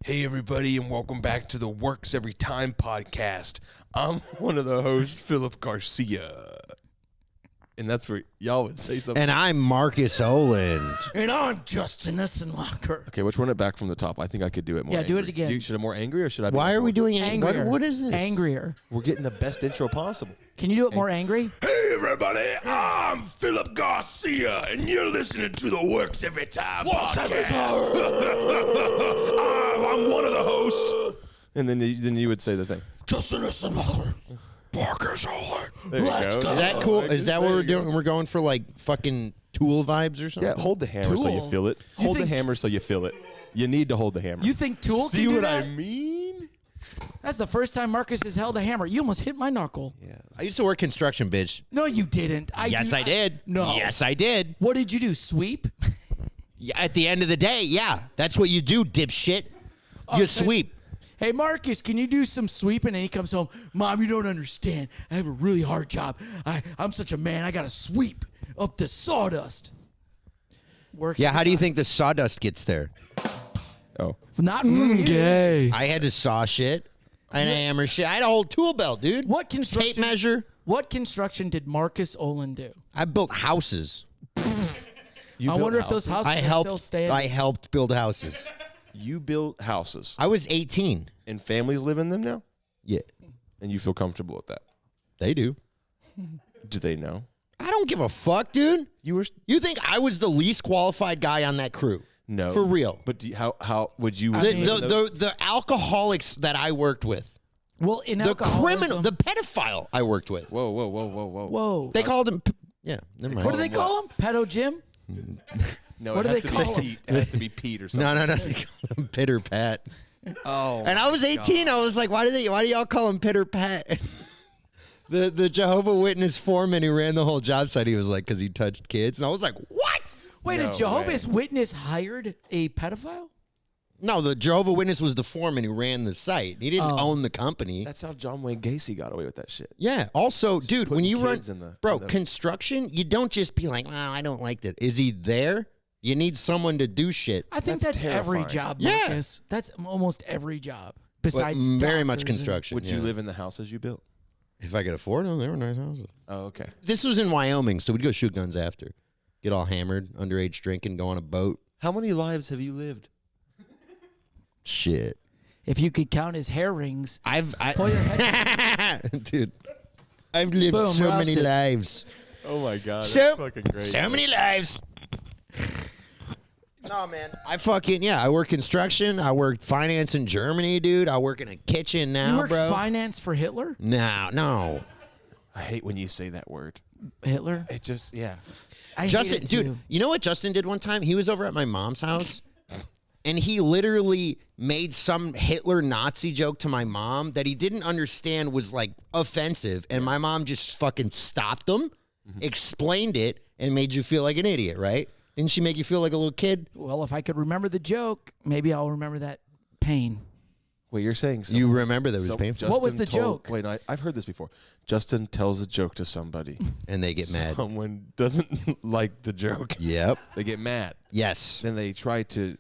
Hey, everybody, and welcome back to the Works Every Time podcast. I'm one of the hosts, Phillip Garcia. And that's where y'all would say something. And I'm Markus Oland. And I'm Justin Essenlocker. Okay, let's run it back from the top. I think I could do it more Yeah, angry. do it again. Should I more angry or should I be Why are we doing Angrier. what is this? Angrier. We're getting the best intro possible. Can you do it more angry? Hey, everybody, I'm Phillip Garcia, and you're listening to the Works Every Time podcast. I'm one of the hosts. And then you would say the thing. Justin Essenlocker. Markus Oland. There Let's you go. go. Is that cool? Is that what There we're you go. doing? We're going for like fucking Tool vibes or something? Yeah, hold the hammer so you Tool? feel it. You Hold the think- hammer so you feel it. You need to hold the hammer. You think Tool See can do what that? I mean? That's the first time Markus has held a hammer. You almost hit my knuckle. Yeah. I used to work construction, bitch. No, you didn't. Yes, I did. No. Yes, I did. What did you do? Sweep? Yeah, at the end of the day, yeah. That's what you do, dipshit. You sweep. Hey, Markus, can you do some sweeping? And he comes home, Mom, you don't understand. I have a really hard job. I'm such a man. I got to sweep up the sawdust. Works. Yeah, how do you think the sawdust gets there? Oh. Not from you. I had to saw shit. I had to hammer shit. I had a whole tool belt, dude. What construction? Tape measure. What construction did Markus Oland do? I built houses. I wonder if those houses I are helped. still standing. I helped build houses. You built houses, I was 18. and families live in them now, Yeah, and you feel comfortable with that. they do. Do they know? I don't give a fuck, dude. You think I was the least qualified guy on that crew? no For real. But how would you? The alcoholics that I worked with, Well, in the alcoholism, criminal, the pedophile I worked with. Whoa. whoa. They called him. Yeah, never mind. What do they call him? Pedo Jim? No, What it do has they to call be 'em? Pete. It has to be Pete or something. No. They called him Pitter Pat. Oh. And I was 18. I was like, why do y'all call him Pitter Pat? The Jehovah Witness foreman who ran the whole job site, he was like, because he touched kids. And I was like, what? Wait, No a Jehovah's Witness hired a pedophile? No, the Jehovah Witness was the foreman who ran the site. He didn't own the company. That's how John Wayne Gacy got away with that shit. Yeah. Also, dude, when putting you run, kids in the- bro, in the- construction, you don't just be like, well, I don't like this. Is he there? You need someone to do shit. I think That's that's every terrifying. job, Yeah. Markus. That's almost every job. But Besides very much doctors and- construction. Would yeah. you live in the houses you built? If I could afford them, they were nice houses. Oh, okay. This was in Wyoming, so we'd go shoot guns after. Get all hammered, underage drinking, go on a boat. How many lives have you lived? Shit. If you could count his hair rings, Pull your head. Dude, I've lived Boom, so many roasted. lives. Oh my God, So, fucking great. so many lives. No, man. I work construction. I work finance in Germany, dude. I work in a kitchen now, you worked bro. finance for Hitler? No. I hate when you say that word. Hitler? It just, yeah. I Justin, hate it dude, too. you know what Justin did one time? He was over at my mom's house, and he literally made some Hitler Nazi joke to my mom that he didn't understand was like offensive, and my mom just fucking stopped him, explained it, and made you feel like an idiot, right? Didn't she make you feel like a little kid? Well, if I could remember the joke, maybe I'll remember that pain. Wait, you're saying You remember that it was painful? What was Justin the told- joke? Wait, no, I've heard this before. Justin tells a joke to somebody. And they get mad. Someone doesn't like the joke. Yep. They get mad. Yes. Then they try to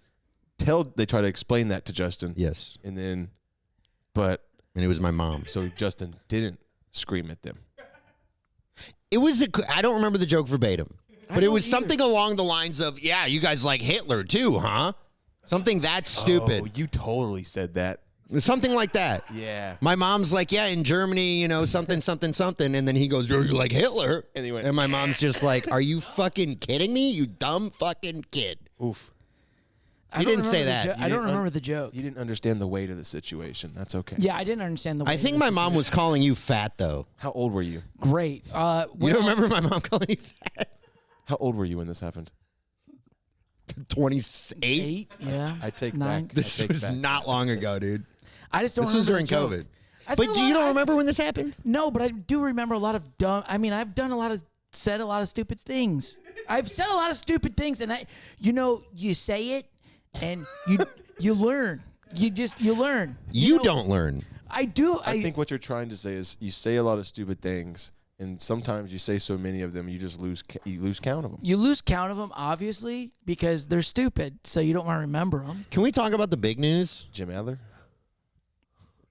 explain that to Justin. Yes. And then, but, And it was my mom. so Justin didn't scream at them. It was I don't remember the joke verbatim, but it don't was either. something along the lines of, yeah, you guys like Hitler too, huh? Something that stupid. Oh, you totally said that. Something like that. Yeah. My mom's like, yeah, in Germany, you know, something. And then he goes, you like Hitler? And he went, and my mom's just like, are you fucking kidding me? You dumb fucking kid. Oof. I You don't didn't say remember the that. jo- You I don't didn't remember the joke. You didn't understand the weight of the situation. That's okay. Yeah, I didn't understand the. I weight think of my this mom was calling you fat, though. How old were you? great. You Well, don't remember my mom calling you fat? How old were you when this happened? 28? 8? Yeah. I take 9. back. This I take was back. not long ago, dude. I just don't. This was remember during the COVID. joke. I But said a do you lot- don't remember when this happened? No, but I do remember a lot of dumb. I mean, I've said a lot of stupid things. I've said a lot of stupid things, and you say it, and you learn. You learn. You know, don't learn. I do. I think what you're trying to say is you say a lot of stupid things, And sometimes you say so many of them, you just lose count of them. You lose count of them, obviously, because they're stupid, so you don't want to remember them. Can we talk about the big news? Jim Adler?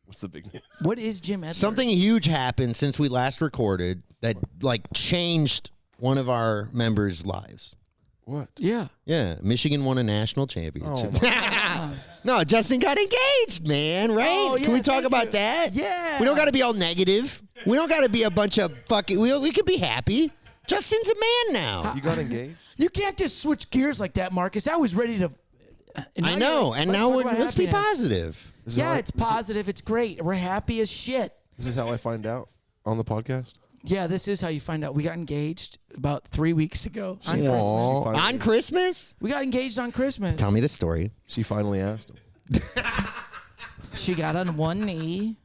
What's the big news? What is Jim Adler? Something huge happened since we last recorded that like changed one of our members' lives. What? Yeah. Yeah, Michigan won a national championship. Oh, No, Justin got engaged, man, right? Oh, yeah, Can we talk thank about you. that? Yeah. We don't got to be all negative. We don't got to be a bunch of fucking... We can be happy. Justin's a man now. You got engaged? You can't just switch gears like that, Marcus. I was ready to. I know, and now let's be positive. Yeah, it's positive. It's great. We're happy as shit. This is how I find out on the podcast? Yeah, this is how you find out. We got engaged about 3 weeks ago on Christmas. Aw. Finally. On Christmas? We got engaged on Christmas. Tell me the story. She finally asked him. She got on one knee,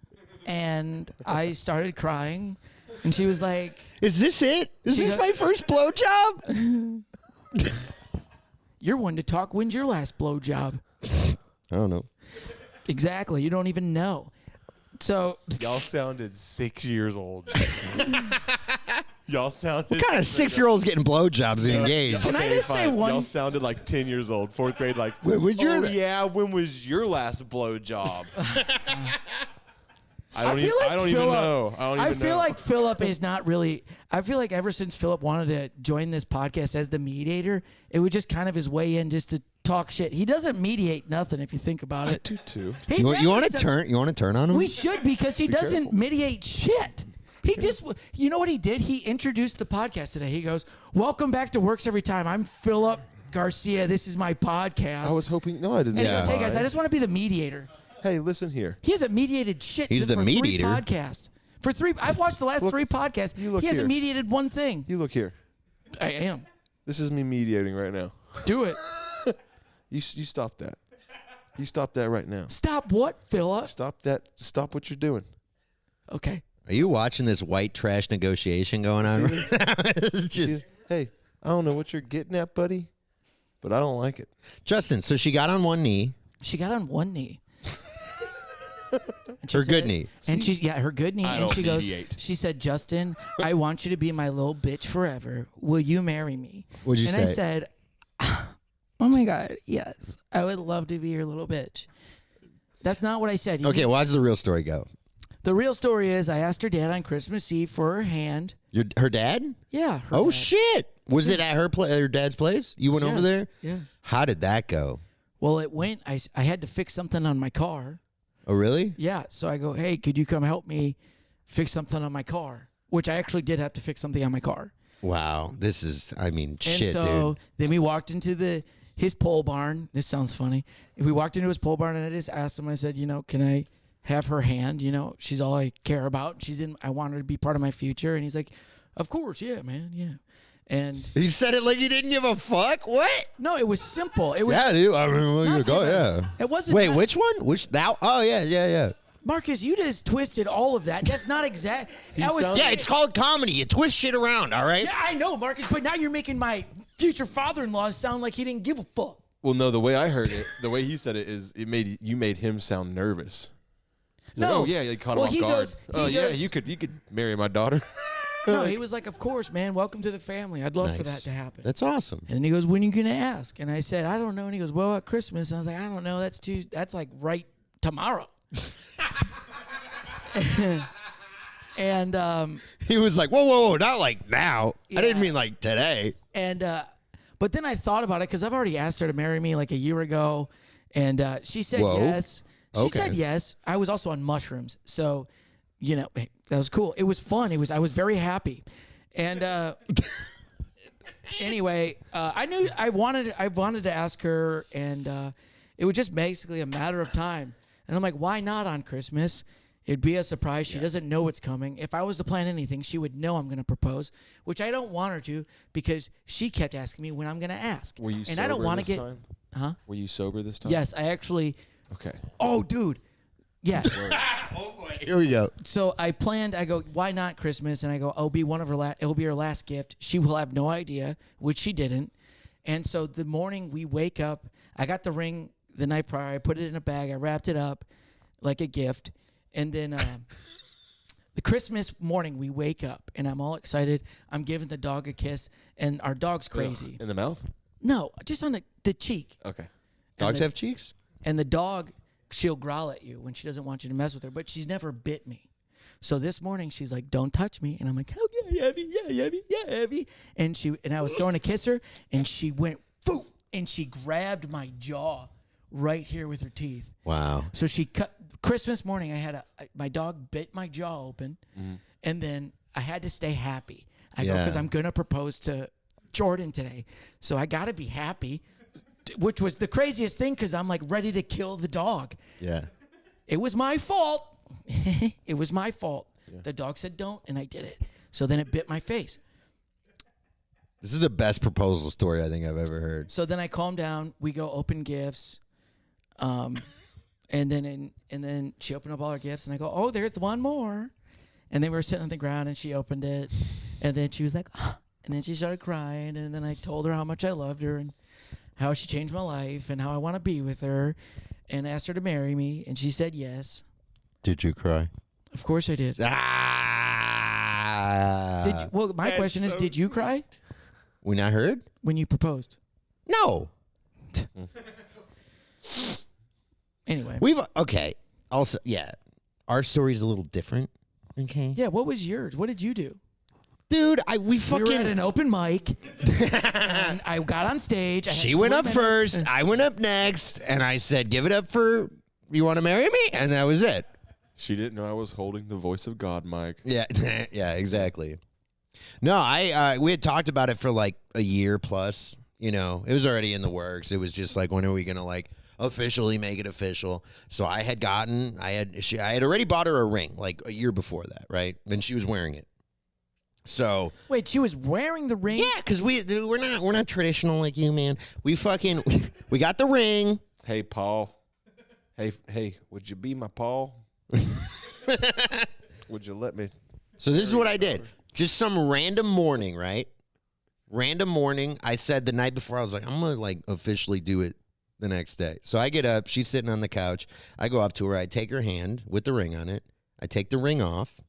and I started crying, and she was like, Is this it? Is She this got- my first blowjob? "You're one to talk. When's your last blowjob?" I don't know. Exactly. You don't even know. So Y'all sounded 6 years old. Y'all sounded... What kind of 6-year-olds getting blowjobs and engaged? Can I just say one- Y'all sounded like 10 years old, 4th grade, like, when you're oh, the- yeah, when was your last blowjob? I don't even Phillip- know. I feel like Phillip is not really. I feel like ever since Phillip wanted to join this podcast as the mediator, it was just kind of his way in just to talk shit. He doesn't mediate nothing if you think about it. Tutu. He You never want to says- turn? You want to turn on him? We should because he doesn't careful. mediate shit. He just, you know what he did? He introduced the podcast today. He goes, "Welcome back to Works Every Time. I'm Phillip Garcia. This is my podcast." I was hoping... No, I didn't. And he Yeah. goes, "Hey guys, I just want to be the mediator." Hey, listen here. He hasn't mediated shit. He's the for mediator. 3 podcasts. For 3, I've watched the last Look, 3 podcasts. you look He hasn't here. mediated one thing. You look here. I am. This is me mediating right now. Do it. You stop that. You stop that right now. Stop what, Phillip? Stop that. Stop what you're doing. Okay. Are you watching this white trash negotiation going on? Right now? It's just- See, hey, I don't know what you're getting at, buddy, but I don't like it. Justin, so she got on one knee, She got on one knee. And she her good said- knee. And she's her good knee. And don't she goes, mediate. she said, "Justin, I want you to be my little bitch forever. Will you marry me?" What'd you and say? I said, "Oh my God, yes. I would love to be your little bitch." That's not what I said. You Okay, need- well, how does the real story go? The real story is I asked her dad on Christmas Eve for her hand. Her dad? Yeah. Her Oh dad. shit! Was it at her dad's place? You went over Yes, there? Yeah. How did that go? Well, it went. I had to fix something on my car. Oh really? Yeah. So I go, "Hey, could you come help me fix something on my car?" Which I actually did have to fix something on my car. Wow, this is. I mean, And shit, so dude. then we walked into his pole barn. This sounds funny. If we walked into his pole barn and I just asked him, I said, "Can I have her hand? She's all I care about. I want her to be part of my future." And he's like, "Of course, yeah, man, yeah." And He said it like he didn't give a fuck. What? no, it was simple. It was Yeah, dude. I mean, well, not you go, even- yeah. It wasn't. Wait, not- which one? Which that? Oh yeah, yeah. Marcus, you just twisted all of that. That's not exact. That was sounds- Yeah, it's called comedy. You twist shit around, all right? Yeah, I know, Marcus, but now you're making my future father-in-law sound like he didn't give a fuck. Well, no, the way I heard it, the way you said it is, you made him sound nervous. He's like, No. oh yeah, you caught him Well, off he guard. goes- Oh he yeah, goes- you could marry my daughter. No, he was like, "Of course, man. Welcome to the family. I'd love for that Nice. to happen." That's awesome. And then he goes, "When are you gonna ask?" And I said, "I don't know." And he goes, "Well, at Christmas." And I was like, "I don't know. That's like right tomorrow." and He was like, whoa, not like now. I didn't Yeah. mean like today. but then I thought about it because I've already asked her to marry me like a year ago, and she said Whoa. yes. She Okay. said yes. I was also on mushrooms, so hey, that was cool. It was fun. I was very happy, and anyway, I wanted to ask her, and it was just basically a matter of time. And I'm like, why not on Christmas? It'd be a surprise. She doesn't know what's coming. If I was to plan anything, she would know I'm going to propose, which I don't want her to because she kept asking me when I'm going to ask. Were you and sober I don't want this to get. time? Huh? Were you sober this time? Yes, I actually. Okay. Oh, dude. Yeah. Here we go. So I planned. I go, why not Christmas? And I go, it'll be it'll be her last gift. She will have no idea, which she didn't. And so the morning we wake up, I got the ring the night prior. I put it in a bag. I wrapped it up like a gift. And then the Christmas morning, we wake up, and I'm all excited. I'm giving the dog a kiss, and our dog's crazy. In the mouth? No, just on the cheek. Okay. Dogs have cheeks? And the dog, she'll growl at you when she doesn't want you to mess with her, but she's never bit me. So this morning she's like, "Don't touch me," and I'm like, "Oh yeah, heavy." And I was going to kiss her, and she went, "Foo!" and she grabbed my jaw right here with her teeth. Wow. So she cut. Christmas morning, my dog bit my jaw open, and then I had to stay happy. I go, because I'm gonna propose to Jordan today, so I gotta be happy. Which was the craziest thing, because I'm like ready to kill the dog. Yeah. It was my fault. It was my fault. Yeah. The dog said don't, and I did it. So then it bit my face. This is the best proposal story I think I've ever heard. So then I calm down. We go open gifts. And then she opened up all her gifts, and I go, "Oh, there's one more." And then we were sitting on the ground, and she opened it. And then she was like, "Ah," and then she started crying. And then I told her how much I loved her and how she changed my life and how I want to be with her, and asked her to marry me. And she said yes. Did you cry? Of course I did. Ah. Well, my question is, did you cry When I heard? when you proposed? No. Anyway. Okay. Also, yeah. Our story's a little different. Okay. Yeah, what was yours? What did you do? Dude, we We were at fucking. an open mic, and I got on stage. She went up first. I went up next, and I said, "Give it up for you want to marry me?" And that was it. She didn't know I was holding the voice of God, Mike. Yeah, yeah, exactly. No, we had talked about it for like a year plus. You know, it was already in the works. It was just like, when are we gonna like officially make it official? So I had already bought her a ring like a year before that, right? And she was wearing it. So Wait, she was wearing the ring? yeah, because we're not traditional like you, man. We got the ring. Hey, Paul. Hey, would you be my Paul? Would you let me? So this is what I did. Just some random morning, right? Random morning. I said the night before, I was like, I'm gonna like officially do it the next day. So I get up. She's sitting on the couch. I go up to her. I take her hand with the ring on it. I take the ring off.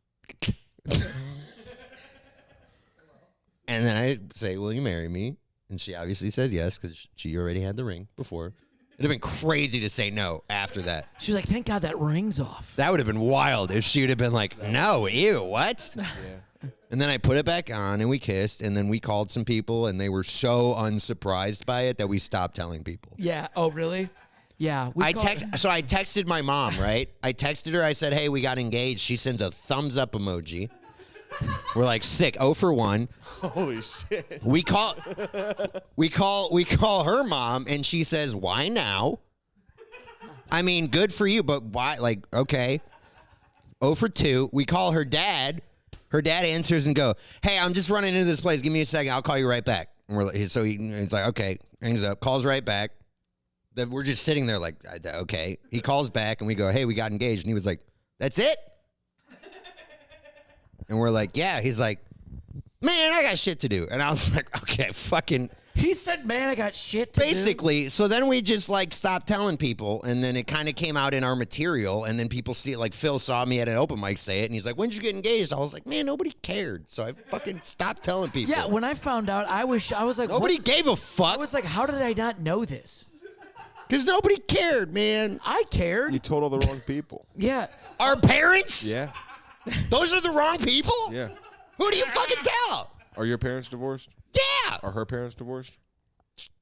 And then I say, "Will you marry me?" And she obviously says yes, because she already had the ring before. It'd have been crazy to say no after that. She was like, "Thank God that ring's off." That would have been wild if she would have been like, "No, ew, what?" Yeah. And then I put it back on, and we kissed, and then we called some people, and they were so unsurprised by it that we stopped telling people. Yeah. Oh, really? Yeah. So I texted my mom, right? I texted her. I said, "Hey, we got engaged." She sends a thumbs up emoji. We're like, sick. 0 for 1. Holy shit. We call her mom, and she says, "Why now?" I mean, good for you, but why? Like, okay. 0 for 2. We call her dad. Her dad answers and go, "Hey, I'm just running into this place. Give me a second. I'll call you right back." And we're like, so he's like, "Okay." Hangs up. Calls right back. Then we're just sitting there like, okay. He calls back, and we go, "Hey, we got engaged." And he was like, "That's it?" And we're like, "Yeah." He's like, "Man, I got shit to do." And I was like, "Okay, fucking." He said, "Man, I got shit to do." Basically, so then we just like stopped telling people, and then it kind of came out in our material, and then people see it. Like Phil saw me at an open mic say it, and he's like, "When'd you get engaged?" I was like, "Man, nobody cared." So I fucking stopped telling people. Yeah, when I found out, I was like, Nobody what? gave a fuck. I was like, how did I not know this? Because nobody cared, man. I cared. You told all the wrong people. Yeah. Our parents? Yeah. Those are the wrong people? Yeah. Who do you fucking tell? Are your parents divorced? Yeah. Are her parents divorced?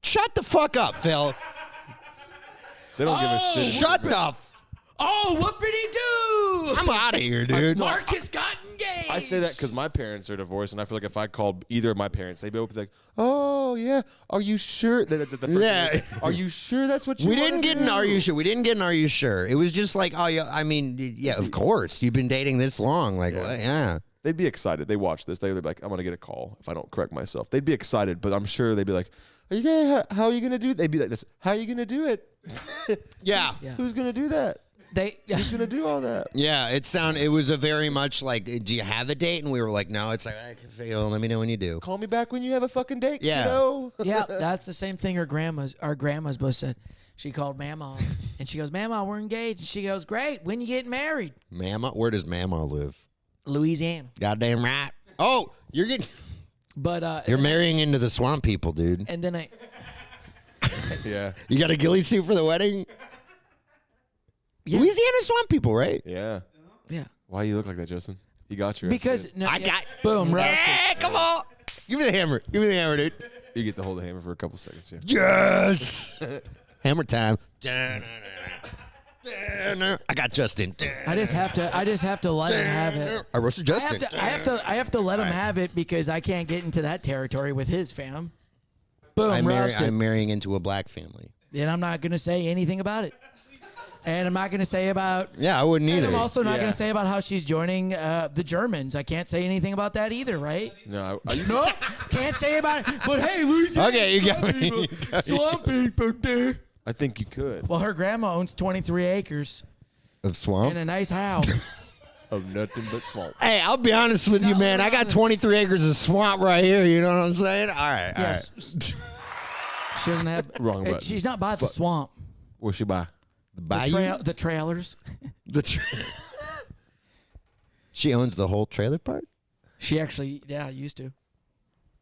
Shut the fuck up, Phil. They don't give a shit. Shut the Oh, what did he do? I'm out of here, dude. Markus got engaged. I say that because my parents are divorced, and I feel like if I called either of my parents, they'd be like, "Oh yeah, are you sure?" The first thing they say, "Are you sure that's what you?" We didn't get an "Are you sure?" We didn't get an "Are you sure?" It was just like, "Oh yeah, I mean, yeah, of course. You've been dating this long, like, what? Yeah." They'd be excited. They watch this. They'd be like, "I'm gonna get a call if I don't correct myself." They'd be excited, but I'm sure they'd be like, how are you gonna do it?" They'd be like, "How are you gonna do it?" Yeah. Who's gonna do that? Who's gonna do all that? Yeah, it was a very much like, "Do you have a date?" And we were like, "No." It's like, "I can feel. Let me know when you do." Call me back when you have a fucking date. Yeah. Kiddo. Yeah, that's the same thing our grandmas both said. She called Mama, and she goes, "Mama, we're engaged." And she goes, "Great. When you getting married?" Mama? Where does Mama live? Louisiana. Goddamn right. Oh, you're getting. But You're marrying into the swamp people, dude. and then I Yeah. You got a ghillie suit for the wedding? Yeah. Louisiana swamp people, right? Yeah. yeah. Why do you look like that, Justin? You got your. Because no, I yeah, got. boom, roasted. Yeah, come on. Give me the hammer. Give me the hammer, dude. You get to hold the hammer for a couple seconds. Yeah. Yes. Hammer time. I got Justin. I just have to let him have it. I roasted I Justin. have to let him have it because I can't get into that territory with his fam. Boom, roasted. I'm marrying into a black family. And I'm not gonna say anything about it. And I'm not gonna say about. Yeah, I wouldn't And either. I'm also not Yeah. gonna say about how she's joining the Germans. I can't say anything about that either, right? No. No, can't say about it. But hey, Louisiana, Okay, you got me. swamp people there. I think you could. Well, her grandma owns 23 acres Of swamp? and a nice house. Of nothing but swamp. Hey, I'll be honest with you, man. I got 23 acres of swamp right here. You know what I'm saying? All right, all Yes. right. She doesn't have. Wrong button. She's not by the swamp. What'll she buy? The trailers. She owns the whole trailer park? She actually, used to.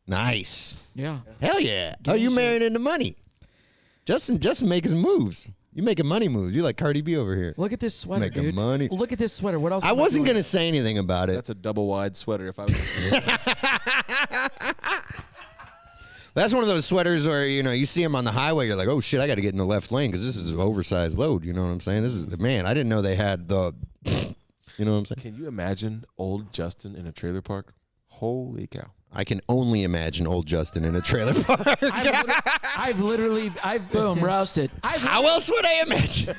Nice. Yeah. Hell yeah. Give Oh, me you shit. married into money. Justin making moves. You making money moves. You like Cardi B over here. Look at this sweater, Making dude. money. Look at this sweater. What else? I am wasn't doing? going to say anything about it. That's a double wide sweater. If I was. That's one of those sweaters where, you see them on the highway. You're like, oh, shit, I got to get in the left lane because this is an oversized load. You know what I'm saying? This is, man, I didn't know they had the, you know what I'm saying? Can you imagine old Justin in a trailer park? Holy cow! I can only imagine old Justin in a trailer park. I've literally boom roasted. How else would I imagine?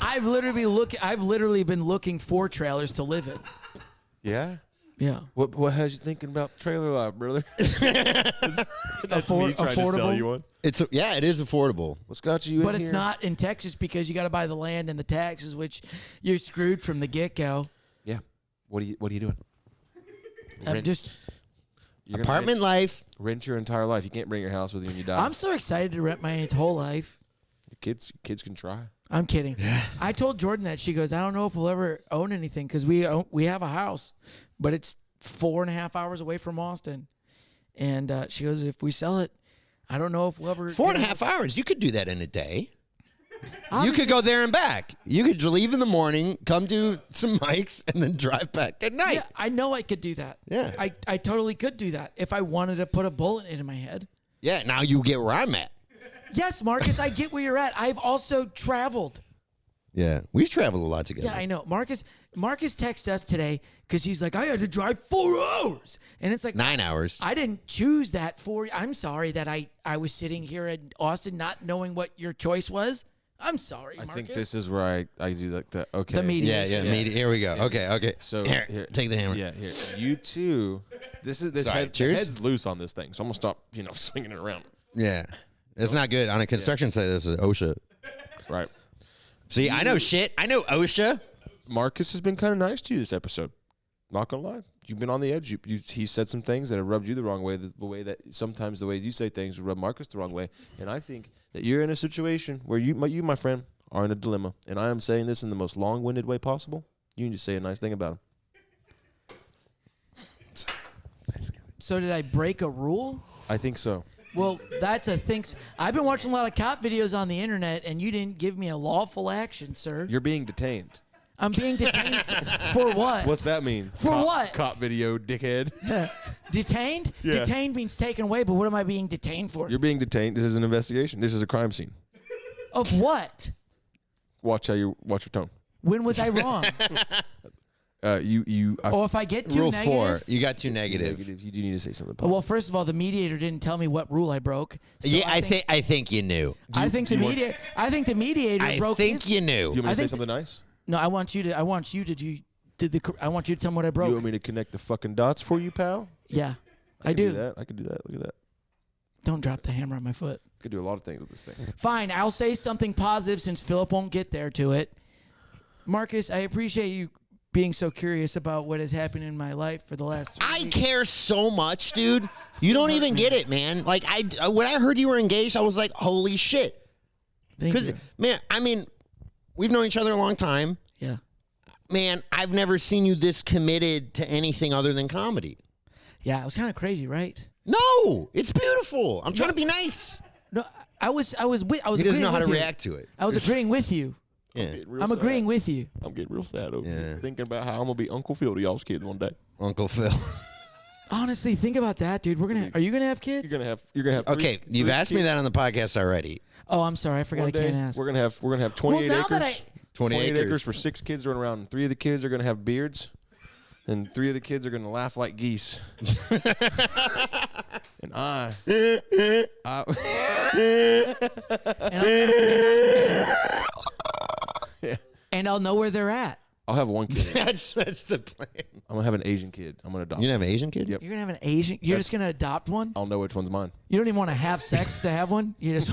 I've literally been looking for trailers to live in. Yeah. Yeah. What has you thinking about trailer life, brother? That's me trying to sell affordable? you one. It is affordable. What's got you in But here? it's not in Texas because you got to buy the land and the taxes, which you're screwed from the get go. Yeah. What are you doing? I'm Rent. just. You're gonna Apartment life. rent your entire life. You can't bring your house with you when you die. I'm so excited to rent my whole life. Kids can try. I'm kidding. I told Jordan that. She goes, I don't know if we'll ever own anything because we have a house, but it's 4.5 hours away from Austin. And she goes, if we sell it, I don't know if we'll ever. 4.5 hours. You could do that in a day. You Obviously- could go there and back. You could leave in the morning, come do some mics, and then drive back at night. Yeah, I know I could do that. Yeah. I totally could do that if I wanted to put a bullet in my head. Yeah, now you get where I'm at. Yes, Marcus, I get where you're at. I've also traveled. Yeah, we've traveled a lot together. Yeah, I know. Marcus texted us today because he's like, I had to drive 4 hours. And it's like, 9 hours. I didn't choose that for you. I'm sorry that I was sitting here in Austin not knowing what your choice was. I'm sorry, I Marcus. think this is where I do like the okay. The media. Yeah. Here we go. Okay. So here, take the hammer. Yeah, here. You two. This Sorry, the cheers. head's loose on this thing, so I'm gonna stop. Swinging it around. Yeah. It's not good. On a construction site, this is OSHA. Right. See, I know shit. I know OSHA. Marcus has been kind of nice to you this episode. Not gonna lie, you've been on the edge. He said some things that have rubbed you the wrong way. The way that sometimes the way you say things rub Marcus the wrong way. And I think that you're in a situation where you, my friend, are in a dilemma. And I am saying this in the most long-winded way possible. You need to say a nice thing about him. So did I break a rule? I think so. Well, that's a thing. I've been watching a lot of cop videos on the internet, and you didn't give me a lawful action, sir. You're being detained. I'm being detained for what? What's that mean? For what? Cop video, dickhead. Detained? Yeah. Detained means taken away, but what am I being detained for? You're being detained. This is an investigation. This is a crime scene. Of what? Watch your tone. When was I wrong? I If I get too Rule negative? 4. You got too negative. You do need to say something. Well, first of all, the mediator didn't tell me what rule I broke. So Yeah, I think you knew. I think the mediator. I think the mediator I broke. think his, you you knew. want me I to say think- something nice? No, I want you to. I want you to do. I want you to tell me what I broke. You want me to connect the fucking dots for you, pal? Yeah, I can do. That. I can do that. Look at that. Don't drop the hammer on my foot. I could do a lot of things with this thing. Fine, I'll say something positive since Phillip won't get there to it. Marcus, I appreciate you being so curious about what has happened in my life for the last 3 I weeks. care so much, dude. You don't even get it, man. Like when I heard you were engaged, I was like, holy shit. Thank Because you. man, I mean, we've known each other a long time. Yeah. man, I've never seen you this committed to anything other than comedy. Yeah, it was kind of crazy, right? No, it's beautiful. I'm trying to be nice. No, I was He doesn't know how to react to it. I was agreeing with you. Yeah. I'm agreeing with you. I'm getting real sad over Yeah. thinking about how I'm gonna be Uncle Phil to y'all's kids one day. Uncle Phil. Honestly, think about that, dude. Are you gonna have kids? You're gonna have. Okay, you've asked me that on the podcast already. Oh, I'm sorry. I forgot I can't ask. We're gonna have 28 Well, now that acres. 28 acres for 6 kids running around. 3 of the kids are gonna have beards, and 3 of the kids are gonna laugh like geese. And and I'll know where they're at. I'll have one kid. That's the plan. I'm gonna have an Asian kid. I'm gonna adopt. You gonna have an Asian kid? Yep. You're gonna have an Asian. You're just gonna adopt one. I'll know which one's mine. You don't even want to have sex to have one. You just.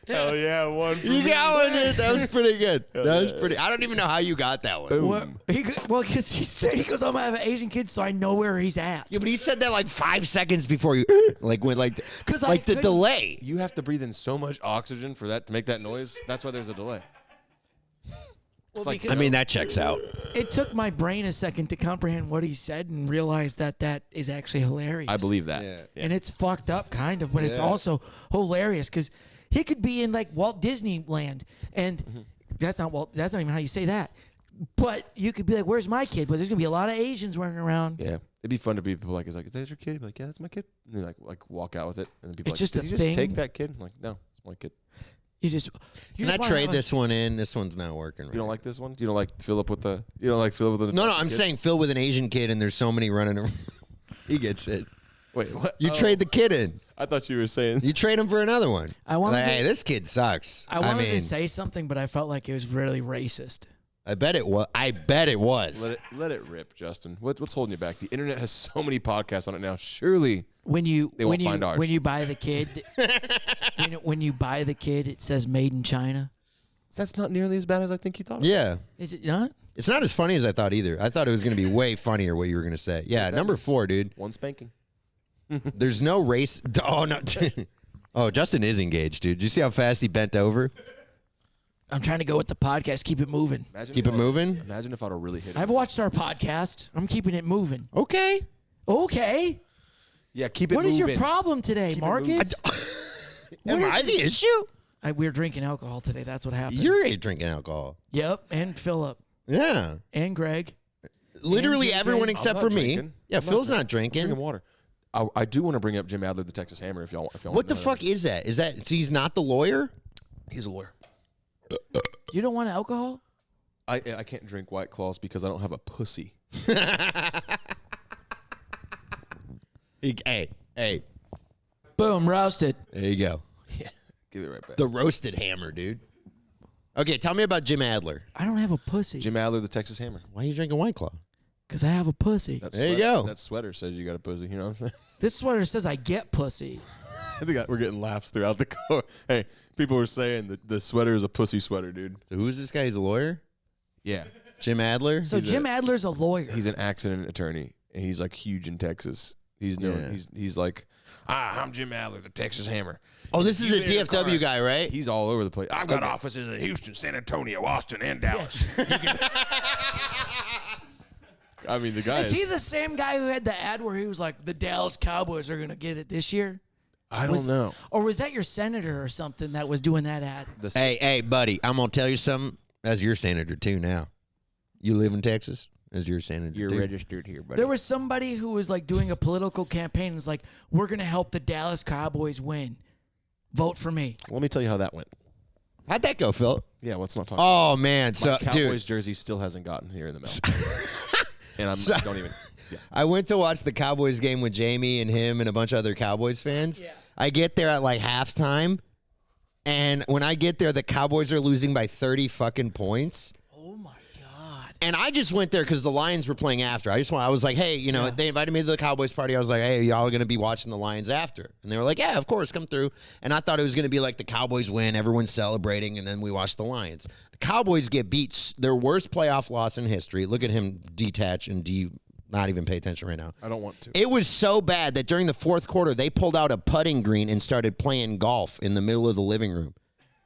Hell yeah, one. You got one, dude. That was pretty good. That was pretty. I don't even know how you got that one. Boom. Because he said he goes, I'm gonna have an Asian kid, so I know where he's at. Yeah, but he said that like 5 seconds before you, like when like the couldn't- delay. You have to breathe in so much oxygen for that to make that noise. That's why there's a delay. Well, like- because I mean, that checks out. it took my brain a second to comprehend what he said and realize that is actually hilarious. I believe that. Yeah. And it's fucked up, kind of, but it's also hilarious because he could be in like Walt Disneyland, and that's not even how you say that. But you could be like, "Where's my kid?" But there's gonna be a lot of Asians running around. Yeah, it'd be fun to be people like, "Is that your kid?" Be like, "Yeah, that's my kid." And then like walk out with it, and then people It's like, just "Did a you just thing. take that kid?" I'm like, "No, it's my kid." Can I trade this one in? This one's not working. Right. You don't like this one? You don't like Phillip with the? You don't like Phillip with the? No, I'm kid? saying Phil with an Asian kid, and there's so many running around. He gets it. Wait, what? You Oh, trade the kid in. I thought you were saying. You trade him for another one. I wanted Like, to- hey, this kid sucks. I wanted mean, to say something, but I felt like it was really racist. I bet it was. I bet it was. Let it rip, Justin. What's holding you back? The internet has so many podcasts on it now. Surely When you They won't find ours. when you buy the kid, when you buy the kid, it says "Made in China." that's not nearly as bad as I think you thought. Yeah. Is it not? It's not as funny as I thought either. I thought it was going to be way funnier what you were going to say. Yeah, number 4, dude. One spanking. There's no race. Oh, no. Oh, Justin is engaged, dude. Did you see how fast he bent over? I'm trying to go with the podcast. Keep it moving. Keep it moving? Imagine if I'd have really hit it. I've watched our podcast. I'm keeping it moving. Okay. Okay. Yeah, keep it What moving. is your problem today, Keep it moving. Marcus? Am I the issue? We're drinking alcohol today. That's what happened. You're drinking alcohol. Yep. And Phillip Yeah. and Greg. Literally JJ. everyone I'm except not for me. drinking. Yeah, I'm Phil's not I'm drinking drinking. water. I do want to bring up Jim Adler, the Texas Hammer, if y'all want. What the fuck is that? Is that so he's not the lawyer? He's a lawyer. You don't want alcohol? I can't drink White Claws because I don't have a pussy. Hey, Boom, roasted. there you go. Yeah, give it right back. The roasted hammer, dude. Okay, tell me about Jim Adler. I don't have a pussy Jim Adler, the Texas Hammer. Why are you drinking White Claw? because I have a pussy. That There you sweater- go. That sweater says you got a pussy. You know what I'm saying? This sweater says I get pussy. I think we're getting laughs throughout the court. Hey, people were saying that the sweater is a pussy sweater, dude. So who is this guy? He's a lawyer? Yeah, Jim Adler? So Jim Adler's a lawyer. he's an accident attorney, and he's like huge in Texas. He's known. Yeah. He's like, I'm Jim Adler, the Texas Hammer. Oh, this is a You've been in DFW cars. guy, right? He's all over the place. I've got offices in Houston, San Antonio, Austin, and Dallas. I mean, the guy Is is. he the same guy who had the ad where he was like, the Dallas Cowboys are going to get it this year? I don't know. Or was that your senator or something that was doing that ad? Hey, buddy, I'm going to tell you something. That's your senator, too, now. You live in Texas? That's your senator, You're too. registered here, buddy. There was somebody who was like doing a political campaign and was like, we're going to help the Dallas Cowboys win. Vote for me. Let me tell you how that went. How'd that go, Phil? Yeah, let's not talk. Oh, man. My So, Cowboys dude, jersey still hasn't gotten here in the mail, and I don't even. Yeah. I went to watch the Cowboys game with Jamie and him and a bunch of other Cowboys fans. Yeah. I get there at like halftime, and when I get there, the Cowboys are losing by 30 fucking points. Oh, my God. And I just went there because the Lions were playing after. I was like, hey, they invited me to the Cowboys party. I was like, hey, y'all are going to be watching the Lions after. And they were like, yeah, of course, come through. And I thought it was going to be like the Cowboys win, everyone's celebrating, and then we watch the Lions. The Cowboys get beat, their worst playoff loss in history. Look at him detach and not even pay attention right now. I don't want to. It was so bad that during the fourth quarter, they pulled out a putting green and started playing golf in the middle of the living room.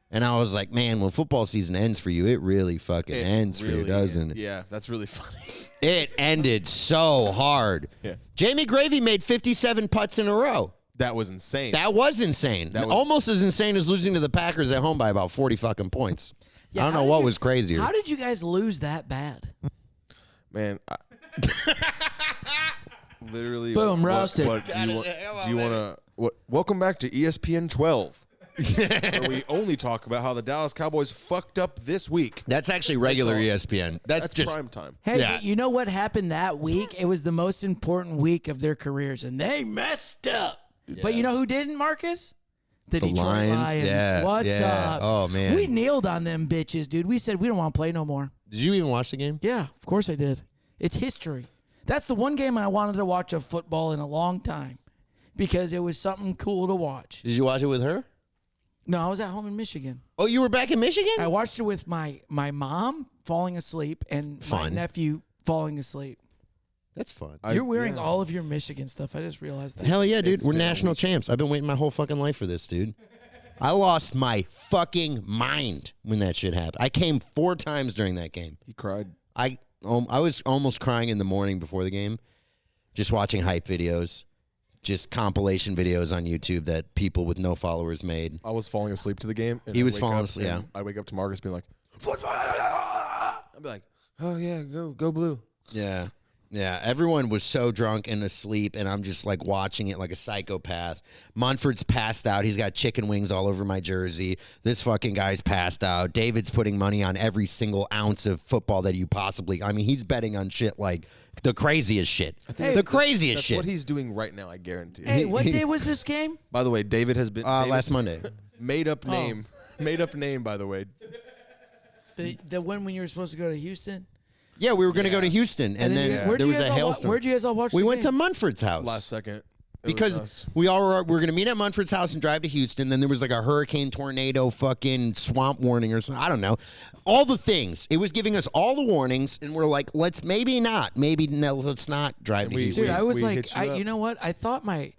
And I was like, man, when football season ends for you, it really fucking ends for you, doesn't it? Yeah, that's really funny. It ended so hard. Yeah. Jamie Gravy made 57 putts in a row. That was insane. That was insane. That was- Almost as insane as losing to the Packers at home by about 40 fucking points. Yeah, I don't how know did what you- was crazier. How did you guys lose that bad? Man, literally. Boom, roasted. What, do you want to? What? Welcome back to ESPN 12, where we only talk about how the Dallas Cowboys fucked up this week. That's actually regular all. ESPN. That's just prime time. Hey, Yeah. you know what happened that week? It was the most important week of their careers, and they messed up. But you know who didn't, Marcus? The Detroit Lions. Yeah, What's yeah. up? Oh, man. We kneeled on them bitches, dude. We said we don't want to play no more. Did you even watch the game? Yeah, of course I did. It's history. That's the one game I wanted to watch of football in a long time because it was something cool to watch. Did you watch it with her? No, I was at home in Michigan. Oh, you were back in Michigan? I watched it with my mom falling asleep and my Fun. nephew falling asleep. That's fun. You're wearing all of your Michigan stuff. I just realized that. Hell yeah, dude. We're been a national week. champs. I've been waiting my whole fucking life for this, dude. I lost my fucking mind when that shit happened. I came 4 times during that game. He cried. I was almost crying in the morning before the game, just watching hype videos, just compilation videos on YouTube that people with no followers made. I was falling asleep to the game. And He I'd was wake falling up asleep, and yeah. I wake up to Marcus being like, I'd be like, oh yeah, go blue. Yeah. Yeah, everyone was so drunk and asleep, and I'm just like watching it like a psychopath. Munford's passed out. He's got chicken wings all over my jersey. This fucking guy's passed out. David's putting money on every single ounce of football that you possibly. I mean, he's betting on shit like the craziest shit. The craziest That's shit. what he's doing right now. I guarantee. Hey, what day was this game? By the way, David has been David- Last Monday. made up name. Made up name. By the way, The one when you were supposed to go to Houston? Yeah, we were going to go to Houston, and then where'd there you was guys a all hailstorm. Where'd you guys all watch We the went to game? Munford's house. last second. It was Because us. we all were going to meet at Munford's house and drive to Houston. Then there was like a hurricane, tornado, fucking swamp warning or something. I don't know. All the things. It was giving us all the warnings, and we're like, let's maybe not. Maybe no, let's not drive to we- Houston. Dude, I was we like, hit you up. you know what? I thought my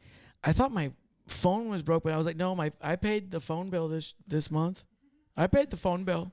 phone was broke, but I was like, no, I paid the phone bill this month. I paid the phone bill.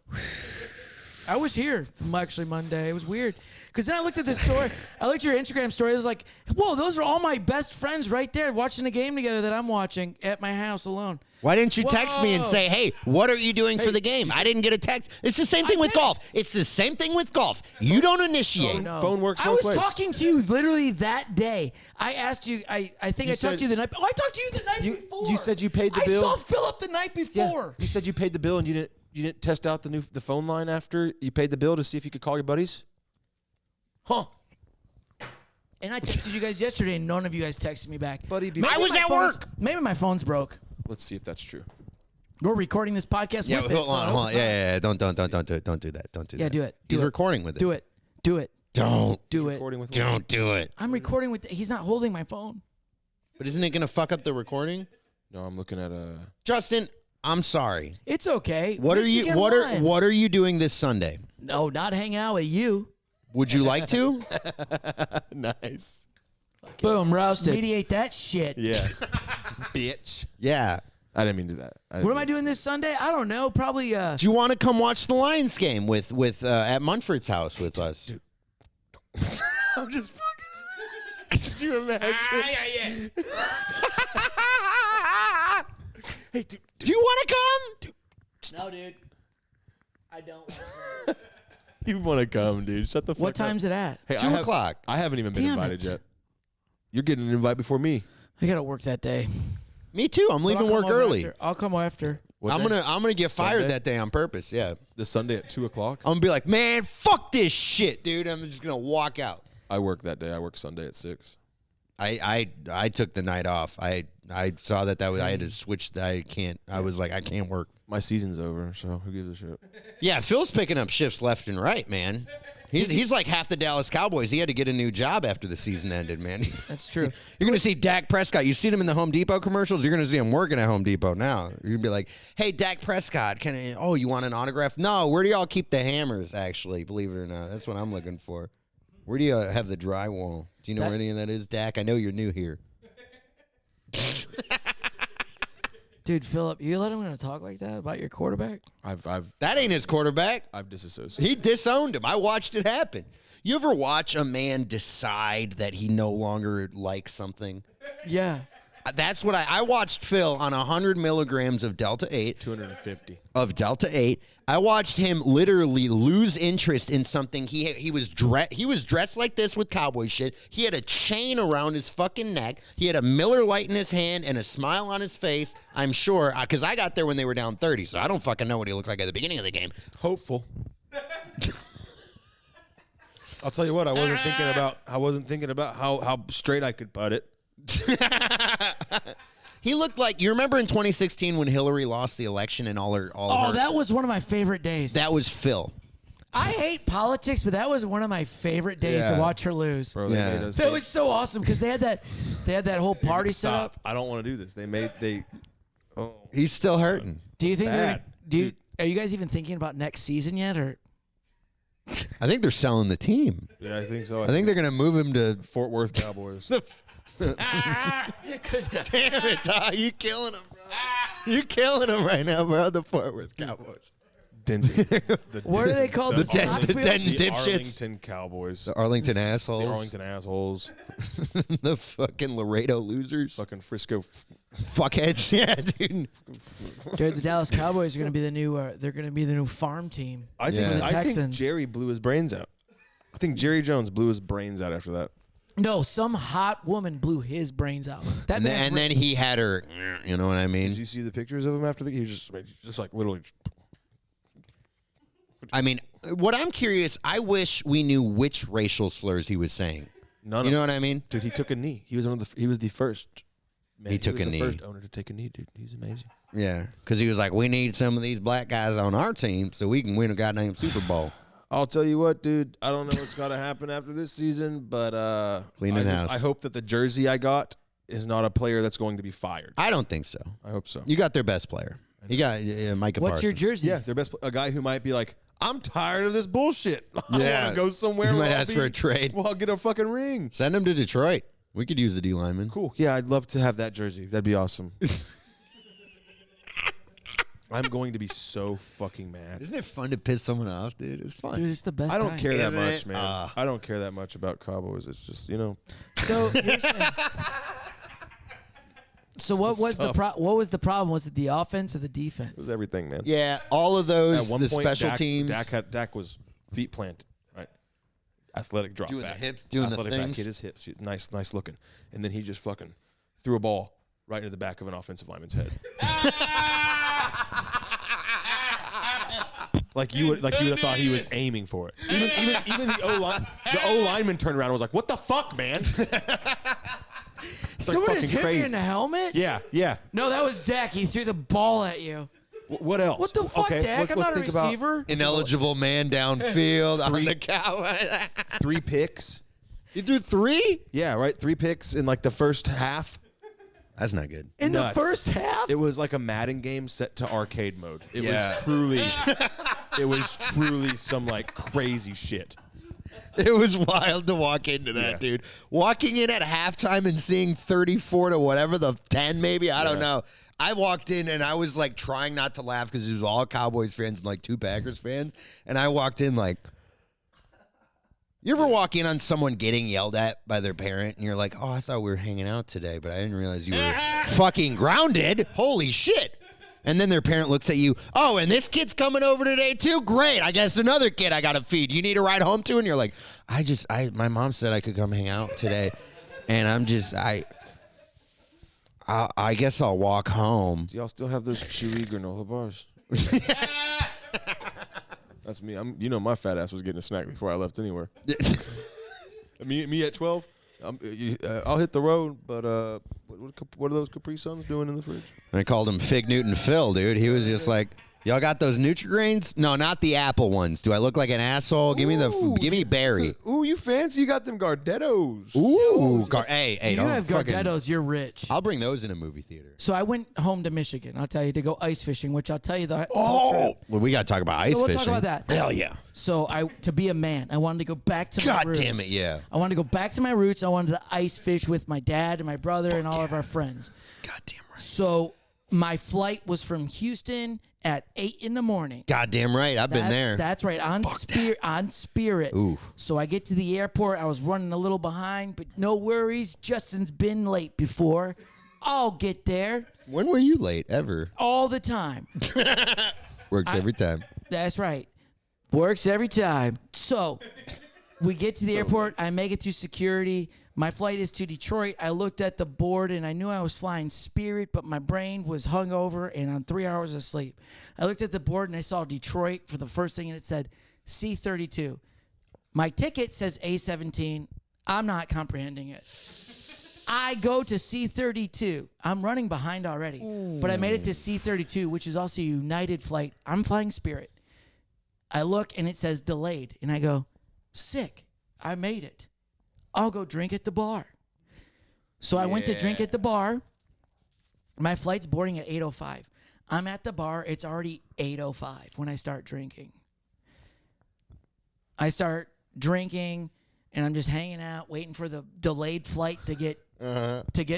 I was here actually Monday. It was weird. Because then I looked at this story. I looked at your Instagram story. I was like, whoa, those are all my best friends right there watching the game together that I'm watching at my house alone. Why didn't you text me and Whoa. say, hey, what are you doing for the game? I didn't get a text. It's the same thing with did. golf. It's the same thing with golf. You don't initiate. No. Phone works I both was ways. talking to you literally that day. I asked you. I think You I talked said- to you the night. Oh, I talked to you the night before. you said you paid the I bill. saw Phillip the night before. You said you paid the bill and you didn't test out the phone line after you paid the bill to see if you could call your buddies. Huh? And I texted you guys yesterday, and none of you guys texted me back. Buddy, Maybe I was my at phone's- work. Maybe my phone's broke. Let's see if that's true. We're recording this podcast Yeah, with it. hold so on, I hold hope on. it's Yeah. Don't do that. Don't do that. Yeah, do it. Do He's it. recording with it. Do it. Do it. Don't. Do it. Recording with Don't do it. I'm recording with. He's not holding my phone. But isn't it going to fuck up the recording? No, I'm looking at Justin, I'm sorry. It's okay. What are you Michigan won. what are you doing this Sunday? No, not hanging out with you. Would you like to? nice. Boom, roasted. Mediate that shit. Yeah. Bitch. Yeah. I didn't mean to do that. What am I doing this Sunday? I don't know. Probably. Do you want to come watch the Lions game with at Munford's house with us? I'm just fucking. Could you imagine? Hey, dude. Do you want to come? No, dude. I don't. You want to come, dude? Shut the fuck up. What time's it at? Hey, 2 o'clock. I haven't even been Damn invited it. yet. You're getting an invite before me. I gotta work that day. Me too. I'm But leaving I'll come work over early. after. I'll come after. What I'm day? gonna get fired Sunday? that day on purpose. Yeah. This Sunday at 2 o'clock. I'm gonna be like, man, fuck this shit, dude. I'm just gonna walk out. I work that day. I work Sunday at 6. I took the night off. I saw that was I had to switch. I was like, I can't work. My season's over, so who gives a shit? Yeah, Phil's picking up shifts left and right, man. He's like half the Dallas Cowboys. He had to get a new job after the season ended, man. That's true. You're going to see Dak Prescott. You've seen him in the Home Depot commercials. You're going to see him working at Home Depot now. You're going to be like, hey, Dak Prescott, you want an autograph? No, where do y'all keep the hammers, actually, believe it or not? That's what I'm looking for. Where do you have the drywall? Do you know where any of that is, Dak? I know you're new here. Dude, Phillip, you let him gonna talk like that about your quarterback? That ain't his quarterback. I've disassociated. He disowned him. I watched it happen. You ever watch a man decide that he no longer likes something? Yeah. That's what I watched Phil on 100 milligrams of Delta 8. 250. Of Delta 8. I watched him literally lose interest in something. He was dressed like this with cowboy shit. He had a chain around his fucking neck. He had a Miller Lite in his hand and a smile on his face. I'm sure, because I got there when they were down 30, so I don't fucking know what he looked like at the beginning of the game. Hopeful. I'll tell you what, I wasn't thinking about how straight I could putt it. He looked like, you remember in 2016 when Hillary lost the election and all her That was one of my favorite days. that was Phil. I hate politics, but that was one of my favorite days to Yeah. watch her lose. Bro, they Yeah. made us That was so awesome because they had that whole party set stop. up. I don't want to do this. He's still hurting. Do you think Bad. are you guys even thinking about next season yet, or I think they're selling the team. Yeah, I think so. I think they're going to move him to Fort Worth Cowboys. Damn it, Ty. You killing him, bro. You killing him right now, bro. The Fort Worth Cowboys. what are they called? The ten Stockfield? dipshits. Arlington Cowboys. The Arlington assholes. The Arlington assholes. The fucking Laredo losers. Fucking Frisco. Fuckheads. Yeah, dude. Dude, the Dallas Cowboys are going to be the new. They're going to be the new farm team. I Yeah. think The Texans. Jerry blew his brains out. I think Jerry Jones blew his brains out after that. No, some hot woman blew his brains out. That And man then he had her, you know what I Did mean? you see the pictures of him after the game? He was just like literally. I mean, what I'm curious, I wish we knew which racial slurs he was saying. None You of know what I mean? Dude, he took a knee. He was he was the first. Man, He took was a the knee. First owner to take a knee, dude. He's amazing. Yeah, because he was like, we need some of these black guys on our team so we can win a goddamn Super Bowl. I'll tell you what, dude. I don't know what's got to happen after this season, but Cleaning house. I hope that the jersey I got is not a player that's going to be fired. I don't think so. I hope so. You got their best player. You got Micah What's your Parsons. jersey? Yeah, their best. A guy who might be like, I'm tired of this bullshit. I Yeah. want to go somewhere. You where might I'll ask for a trade. Well, I'll get a fucking ring. Send him to Detroit. We could use a D lineman. Cool. Yeah, I'd love to have that jersey. That'd be awesome. I'm going to be so fucking mad. Isn't it fun to piss someone off, dude? It's fun. Dude, it's the best. I don't time. care that Isn't much, it? man. I don't care that much about Cowboys. It's just, So, you're saying, so what was the what was the problem? Was it the offense or the it was defense? everything, man. Yeah, all of those, At one the point, special teams. Dak was feet planted, right? Athletic drop Doing the back. hip- doing the Athletic back, things. hit his hips. Nice looking. And then he just fucking threw a ball right into the back of an offensive lineman's head. Like you would have thought he was aiming for it. Even the O lineman turned around and was like, "What the fuck, man?" It's like Someone fucking just hit me crazy. in the helmet? Yeah. No, that was Dak. He threw the ball at you. What else? What the fuck, Okay, Dak? I'm not a think about receiver. Ineligible man downfield on the cow. 3 picks. You threw 3? Yeah, right. 3 picks in like the first half. That's not good. In Nuts. the first half? It was like a Madden game set to arcade mode. It Yeah. was truly some like crazy shit. It was wild to walk into that, Yeah. dude. Walking in at halftime and seeing 34 to whatever, the 10 maybe, I don't know. I walked in and I was like trying not to laugh because it was all Cowboys fans and like 2 Packers fans. And I walked in like, you ever walk in on someone getting yelled at by their parent and you're like, oh, I thought we were hanging out today, but I didn't realize you were fucking grounded. Holy shit. And then their parent looks at you, oh, and this kid's coming over today too? Great. I guess another kid I got to feed. You need a ride home too? And you're like, my mom said I could come hang out today. And I'm just, I guess I'll walk home. Do y'all still have those chewy granola bars? That's me. My fat ass was getting a snack before I left anywhere. me at 12. I'll hit the road, but what are those Capri Suns doing in the fridge? I called him Fig Newton Phil, dude. He was just like, y'all got those Nutri-Grains? No, not the apple ones. Do I look like an asshole? Give me berry. Ooh, you fancy? You got them Gardettos. Ooh, hey, you don't have fucking- Gardettos, you're rich. I'll bring those in a movie theater. So I went home to Michigan, I'll tell you, to go ice fishing, which I'll tell you the Oh, whole trip. well, we got to talk about ice So we'll fishing. talk about that. Hell yeah. So to be a man, I wanted to go back to my God roots. damn it, yeah. I wanted to go back to my roots. I wanted to ice fish with my dad and my brother and all of our friends. God damn right. So My flight was from Houston at 8 in the morning. Goddamn right. I've been there. That's right. On Spirit. Ooh. So I get to the airport. I was running a little behind, but no worries. Justin's been late before. I'll get there When were you late ever? all the time. Works every time. That's right. Works every time. So we get to the airport. I make it through security. My flight is to Detroit. I looked at the board and I knew I was flying Spirit, but my brain was hungover and on 3 hours of sleep. I looked at the board and I saw Detroit for the first thing and it said C32. My ticket says A17. I'm not comprehending it. I go to C32. I'm running behind already, but I made it to C32, which is also a United flight. I'm flying Spirit. I look and it says delayed, and I go, sick. I made it. I'll go drink at the bar. So I went to drink at the bar. My flight's boarding at 8:05. I'm at the bar. It's already 8:05 when I start drinking. I start drinking, and I'm just hanging out, waiting for the delayed flight to get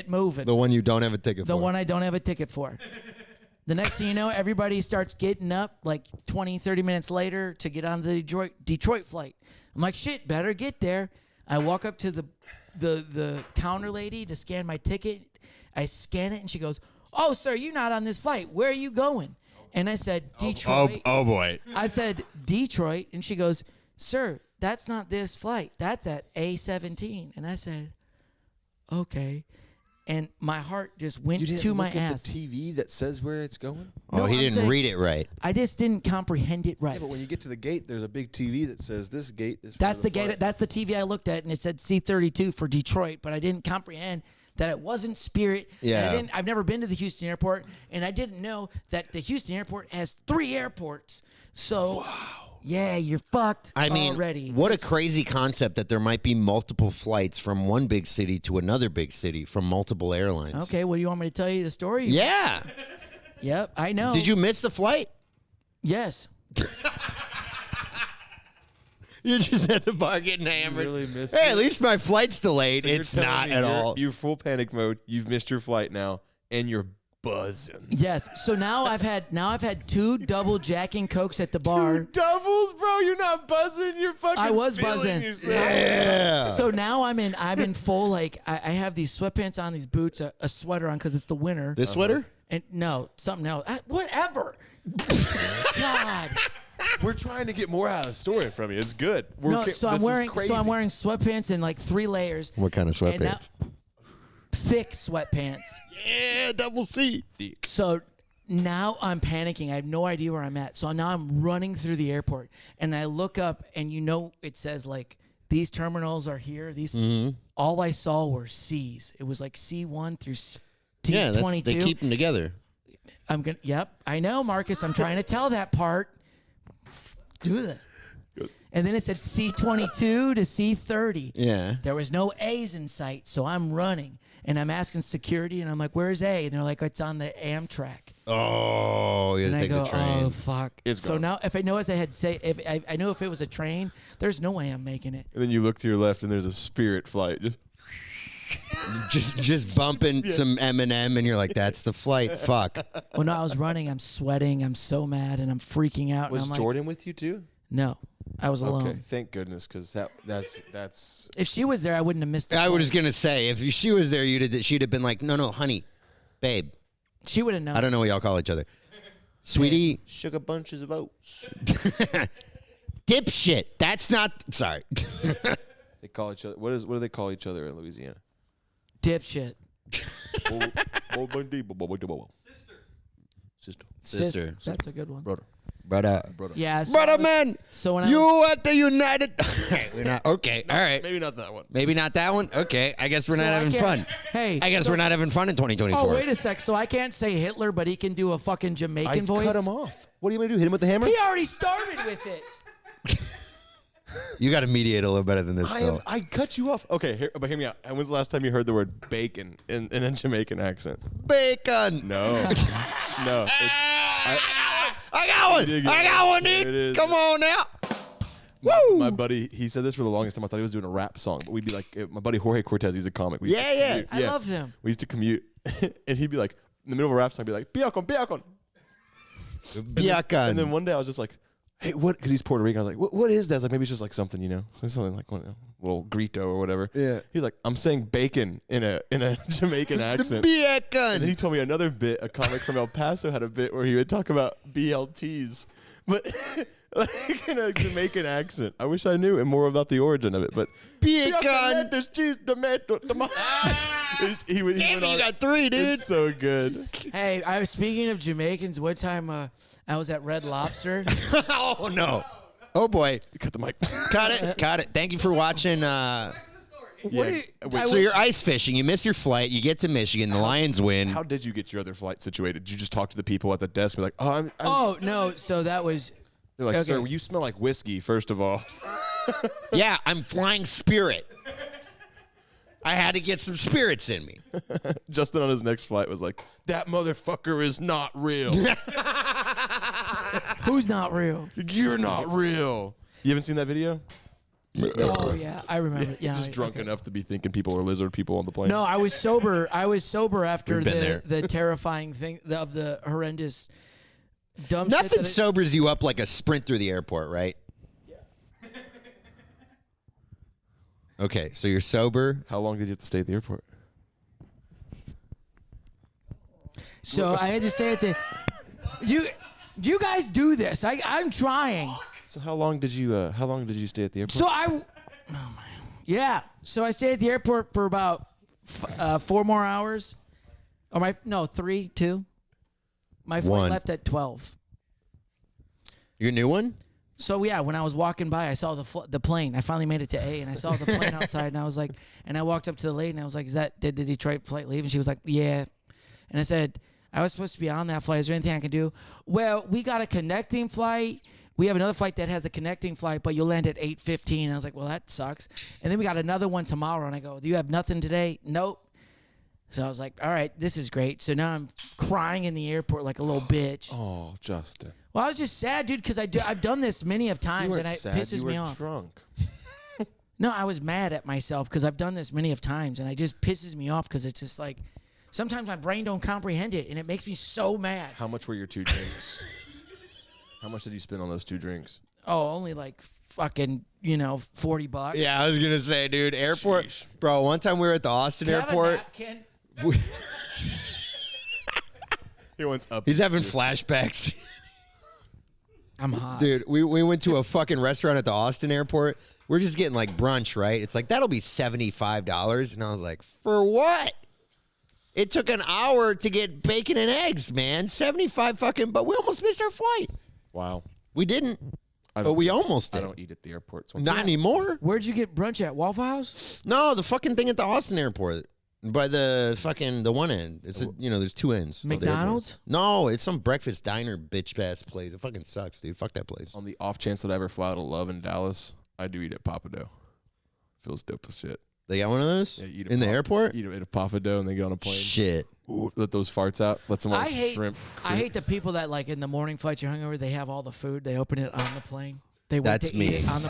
moving. The one you don't have a ticket for. The one I don't have a ticket for. The next thing you know, everybody starts getting up like 20, 30 minutes later to get on the Detroit flight. I'm like, shit, better get there. I walk up to the counter lady to scan my ticket. I scan it, and she goes, oh, sir, you're not on this flight. Where are you going? And I said, Detroit. Oh boy. I said, Detroit. And she goes, sir, that's not this flight. That's at A17. And I said, okay. And my heart just went to my ass. The TV that says where it's going? Oh, he didn't read it right. I just didn't comprehend it right. Yeah, but when you get to the gate, there's a big TV that says this gate is. That's the gate. That's the TV I looked at, and it said C32 for Detroit. But I didn't comprehend that it wasn't Spirit. Yeah. I've never been to the Houston airport, and I didn't know that the Houston airport has 3 airports. So. Wow. Yeah, you're fucked already. What a crazy concept that there might be multiple flights from one big city to another big city from multiple airlines. Okay, well, you want me to tell you the story? Yeah. Yep, I know. Did you miss the flight? Yes. You're just at the bar getting hammered. Really missed hey, it? at least my flight's delayed. So you're it's telling not me at you're- all. You're full panic mode. You've missed your flight now, and you're buzzing. Yes. So now I've had 2 double Jack and Cokes at the bar. 2 doubles, bro. You're not buzzing. You're fucking. I was feeling buzzing. yourself. Yeah. So now I'm in full, like I have these sweatpants on, these boots, a sweater on because it's the winter. This sweater? And no, something else. Whatever. God. We're trying to get more out of the story from you. It's good. So I'm wearing sweatpants and like 3 layers. What kind of And now- sweatpants? thick sweatpants. Yeah, double C. So now I'm panicking. I have no idea where I'm at. So now I'm running through the airport, and I look up, and it says like these terminals are here. All I saw were C's. It was like C1 through T22. They keep them together. Yep, I know, Marcus. I'm trying to tell that part. Ugh. And then it said C22 to C30. Yeah. There was no A's in sight, so I'm running. And I'm asking security, and I'm like, where's A? And they're like, it's on the Amtrak. Oh, you And had to I take go, the train. oh, fuck. It's so gone. now, if I know, as I had say, if I knew if it was a train, there's no way I'm making it. And then you look to your left, and there's a Spirit flight. just bumping some Eminem, and you're like, that's the flight. Fuck. Well, no, I was running. I'm sweating. I'm so mad, and I'm freaking out. Was and I'm Jordan with you too? No, I was alone. Okay, thank goodness, because that's. If she was there, I wouldn't have missed it. I was going to say, if she was there, she'd have been like, no, honey, babe. She would have known. I don't know what y'all call each other. Sweetie. Sugar bunches of oats. Dipshit. That's not. Sorry. They call each other. What do they call each other in Louisiana? Dipshit. Sister. That's a good one. Brother. Brother. Yeah. So Brother, man. So when I You at the United. We're not. Okay. All right. Maybe not that one. Maybe not that one. Okay. I guess we're So not I having can't- fun. Hey. I guess so- we're not having fun in 2024. Oh, wait a sec. So I can't say Hitler, but he can do a fucking Jamaican voice? cut him off. What are you gonna do? Hit him with the hammer? He already started with it. You got to mediate a little better than this, Phil. I cut you off. Okay, but hear me out. And when's the last time you heard the word bacon in a Jamaican accent? Bacon. No. No. I got one. dig it. I got one, There it dude. is. Come on now. Woo. My buddy, he said this for the longest time. I thought he was doing a rap song, but we'd be like, my buddy Jorge Cortez, he's a comic. We used to Yeah, yeah. commute- I love him. We used to commute, and he'd be like, in the middle of a rap song, I'd be like, Biakon, Biakon. Biakon. And then one day I was just like, hey, what? Because he's Puerto Rican. I was like, what is that? I was like, maybe it's just like something, something like a little grito or whatever. Yeah. He's like, I'm saying bacon in a Jamaican accent. Biakon. And then he told me another bit. A comic from El Paso had a bit where he would talk about BLTs, but like in a Jamaican accent. I wish I knew more about the origin of it. But Biakon. There's cheese, tomato, tomato. He Damn it, you got 3, dude. It's so good. Hey, I was speaking of Jamaicans. One time I was at Red Lobster. Oh, no. Oh, boy. Cut the mic. Cut it. Thank you for watching. What do you, So you're ice fishing. You miss your flight. You get to Michigan. The Lions win. How did you get your other flight situated? Did you just talk to the people at the desk and be like, I'm oh, no. So that was. They're like, okay. sir, you smell like whiskey, first of all. Yeah, I'm flying Spirit. I had to get some spirits in me. Justin on his next flight was like, that motherfucker is not real. Who's not real? You're not real. You haven't seen that video? Oh, yeah. I remember. Yeah. Just drunk enough to be thinking people were lizard people on the plane. No, I was sober. I was sober after We've been there. the terrifying thing of the horrendous dumb shit. Nothing sobers you up like a sprint through the airport, right? Okay, so you're sober. How long did you have to stay at the airport? So I had to say at the. You guys do this. I'm trying. So how long did you stay at the airport? So yeah. So I stayed at the airport for about 4 more hours. Or 3, 2. My flight 1. left at 12. Your new one? So yeah, when I was walking by, I saw the plane. I finally made it to A, and I saw the plane outside, and I was like, and I walked up to the lady, and I was like, did the Detroit flight leave? And she was like, yeah. And I said, I was supposed to be on that flight. Is there anything I can do? Well, we got a connecting flight. We have another flight that has a connecting flight, but you'll land at 8:15. And I was like, well, that sucks. And then we got another one tomorrow, and I go, do you have nothing today? Nope. So I was like, all right, this is great. So now I'm crying in the airport like a little bitch. Oh, Justin. Well, I was just sad, dude, because I've done this many of times, and it pisses me off. Drunk. No, I was mad at myself because I've done this many of times, and it just pisses me off because it's just like sometimes my brain don't comprehend it, and it makes me so mad. How much were your 2 drinks? How much did you spend on those 2 drinks? Oh, only like fucking $40. Yeah, I was gonna say, dude, airport, Sheesh. bro. One time we were at the Austin Can I have a airport. napkin? He wants up. He's having flashbacks. I'm hot. Dude, we went to a fucking restaurant at the Austin airport. We're just getting like brunch, right? It's like, that'll be $75. And I was like, for what? It took an hour to get bacon and eggs, man. 75 fucking, but we almost missed our flight. Wow. We didn't, I but don't we eat- almost I did. don't eat at the airport. So Not anymore. Where'd you get brunch at? Waffle House? No, the fucking thing at the Austin airport. By the one end. It's there's 2 ends. of the airport. McDonald's? No, it's some breakfast diner bitch ass place. It fucking sucks, dude. Fuck that place. On the off chance that I ever fly out of Love in Dallas, I do eat at Papa Dough. Feels dope as shit. They got one of those Yeah, in the airport. Eat at a Papa Dough and they get on a plane. Shit. Ooh, let those farts out. Let some I hate shrimp. I hate the people that like in the morning flights you're hungover, they have all the food, they open it on the plane. They wait That's to eat me. it on the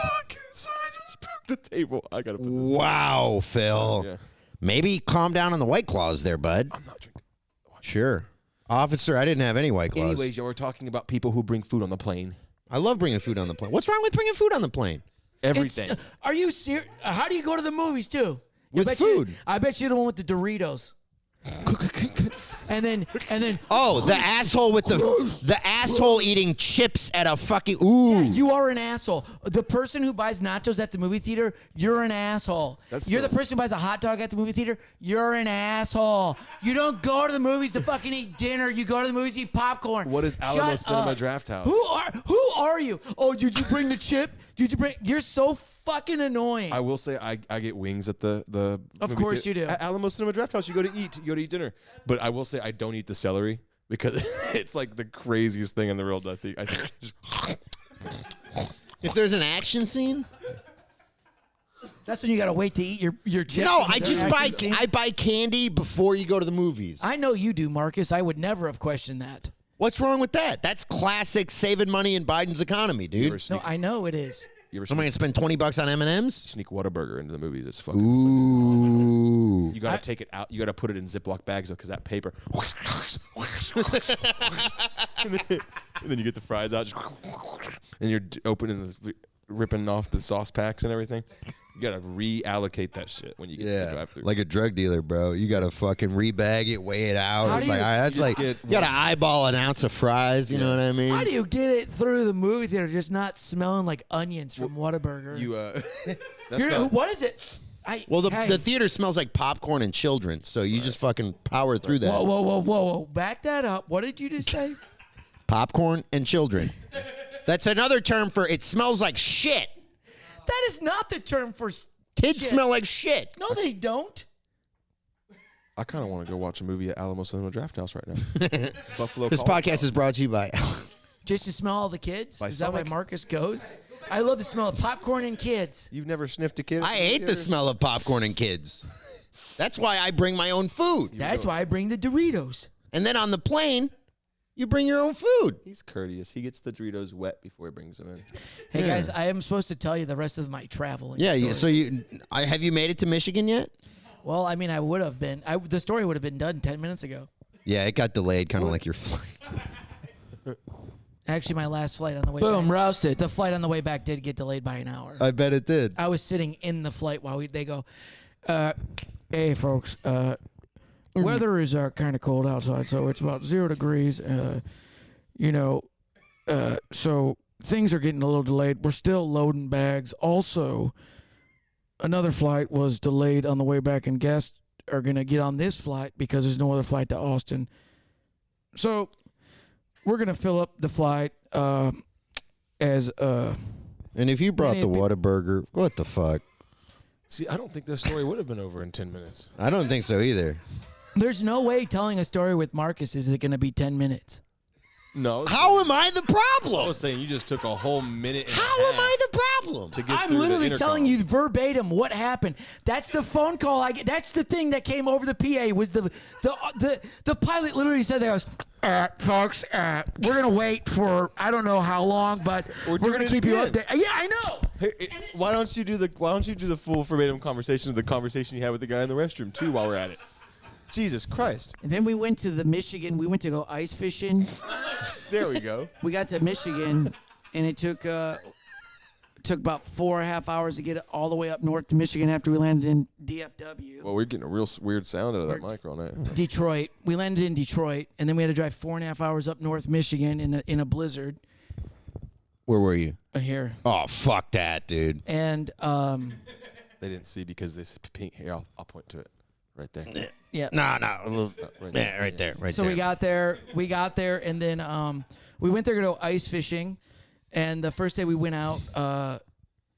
Sorry, I just broke the table. I gotta put this. Wow, Phil. Yeah. Maybe calm down on the White Claws there, bud. I'm not drinking. Sure. Officer, I didn't have any White Claws. Anyways, y'all were talking about people who bring food on the plane. I love bringing food on the plane. What's wrong with bringing food on the plane? Everything. Are you serious? How do you go to the movies too? With food. I bet you're the one with the Doritos. and then Oh, the asshole with the asshole eating chips at a fucking you are an asshole. The person who buys nachos at the movie theater, you're an asshole. You're the person who buys a hot dog at the movie theater, you're an asshole. You don't go to the movies to fucking eat dinner. You go to the movies to eat popcorn. What is Alamo Shut Cinema up. Draft House? Who are you? Oh, did you bring the chip? You're so fucking annoying. I will say I get wings at the Of movie course theater. you do. At Alamo Cinema Draft House, you go to eat dinner. But I will say I don't eat the celery because it's like the craziest thing in the world. I think If there's an action scene? That's when you gotta wait to eat your chips. No, Is I there just an buy action scene? I buy candy before you go to the movies. I know you do, Marcus. I would never have questioned that. What's wrong with that? That's classic saving money in Biden's economy, You dude. ever No, sneak, I know it is. you ever I'm sneak, gonna spend $20 on M&Ms. sneak Whataburger into the movies? It's fucking. Ooh. Ooh. You got to take it out. You got to put it in Ziploc bags, though, because that paper. and then you get the fries out. And you're opening, ripping off the sauce packs and everything. You got to reallocate that shit when you get to the drive-thru. Like a drug dealer, bro. You got to fucking rebag it, weigh it out. How It's do like, you- all right, that's like, you got to eyeball an ounce of fries. You know what I mean? How do you get it through the movie theater just not smelling like onions from Whataburger? What is it? Well, the theater smells like popcorn and children, so you just fucking power through that. Whoa. Back that up. What did you just say? Popcorn and children. That's another term for it smells like shit. That is not the term for Kids shit. smell like shit. No, they don't. I kind of want to go watch a movie at Alamo Cinema Draft House right now. Buffalo. This podcast is brought to you by... Just to smell all the kids? By Is that why Sonic? Marcus goes? I love the smell of popcorn and kids. You've never sniffed a kid? I hate the smell of popcorn and kids. That's why I bring my own food. That's why I bring the Doritos. And then on the plane, you bring your own food. He's courteous. He gets the Doritos wet before he brings them in. Hey guys, I am supposed to tell you the rest of my traveling. Yeah, story. so have you made it to Michigan yet? Well, I mean, I would have been. The story would have been done 10 minutes ago. Yeah, it got delayed, kind of like your flight. Actually, my last flight on the way back. Boom, roasted. The flight on the way back did get delayed by an hour. I bet it did. I was sitting in the flight while they go, hey, folks, weather is kind of cold outside, so it's about 0 degrees. So things are getting a little delayed. We're still loading bags. Also, another flight was delayed on the way back, and guests are going to get on this flight because there's no other flight to Austin. So we're going to fill up the flight as And if you brought the Whataburger, what the fuck? See, I don't think this story would have been over in 10 minutes. I don't think so either. There's no way telling a story with Marcus is it going to be 10 minutes. No. How am I the I problem? was saying you just took a whole minute and How a am half I the problem? to get I'm through literally the telling intercom. you verbatim what happened. That's the phone call I get. That's the thing that came over the PA was the pilot literally said that folks, we're gonna wait for I don't know how long, but we're doing gonna it keep you again. updated. Yeah, I know. Hey, why don't you do the full verbatim conversation of the conversation you had with the guy in the restroom too while we're at it? Jesus Christ. And then we went to Michigan. We went to go ice fishing. There we go. We got to Michigan, and it took about 4.5 hours to get all the way up north to Michigan after we landed in DFW. Well, we're getting a real weird sound out of that mic all night. Detroit. We landed in Detroit, and then we had to drive 4.5 hours up north Michigan in a blizzard. Where were you? Here. Oh, fuck that, dude. And They didn't see because this pink. Here, I'll point to it right there. yeah. No. Right Yeah, right there. So we got there, and then we went there to go ice fishing. And the first day we went out,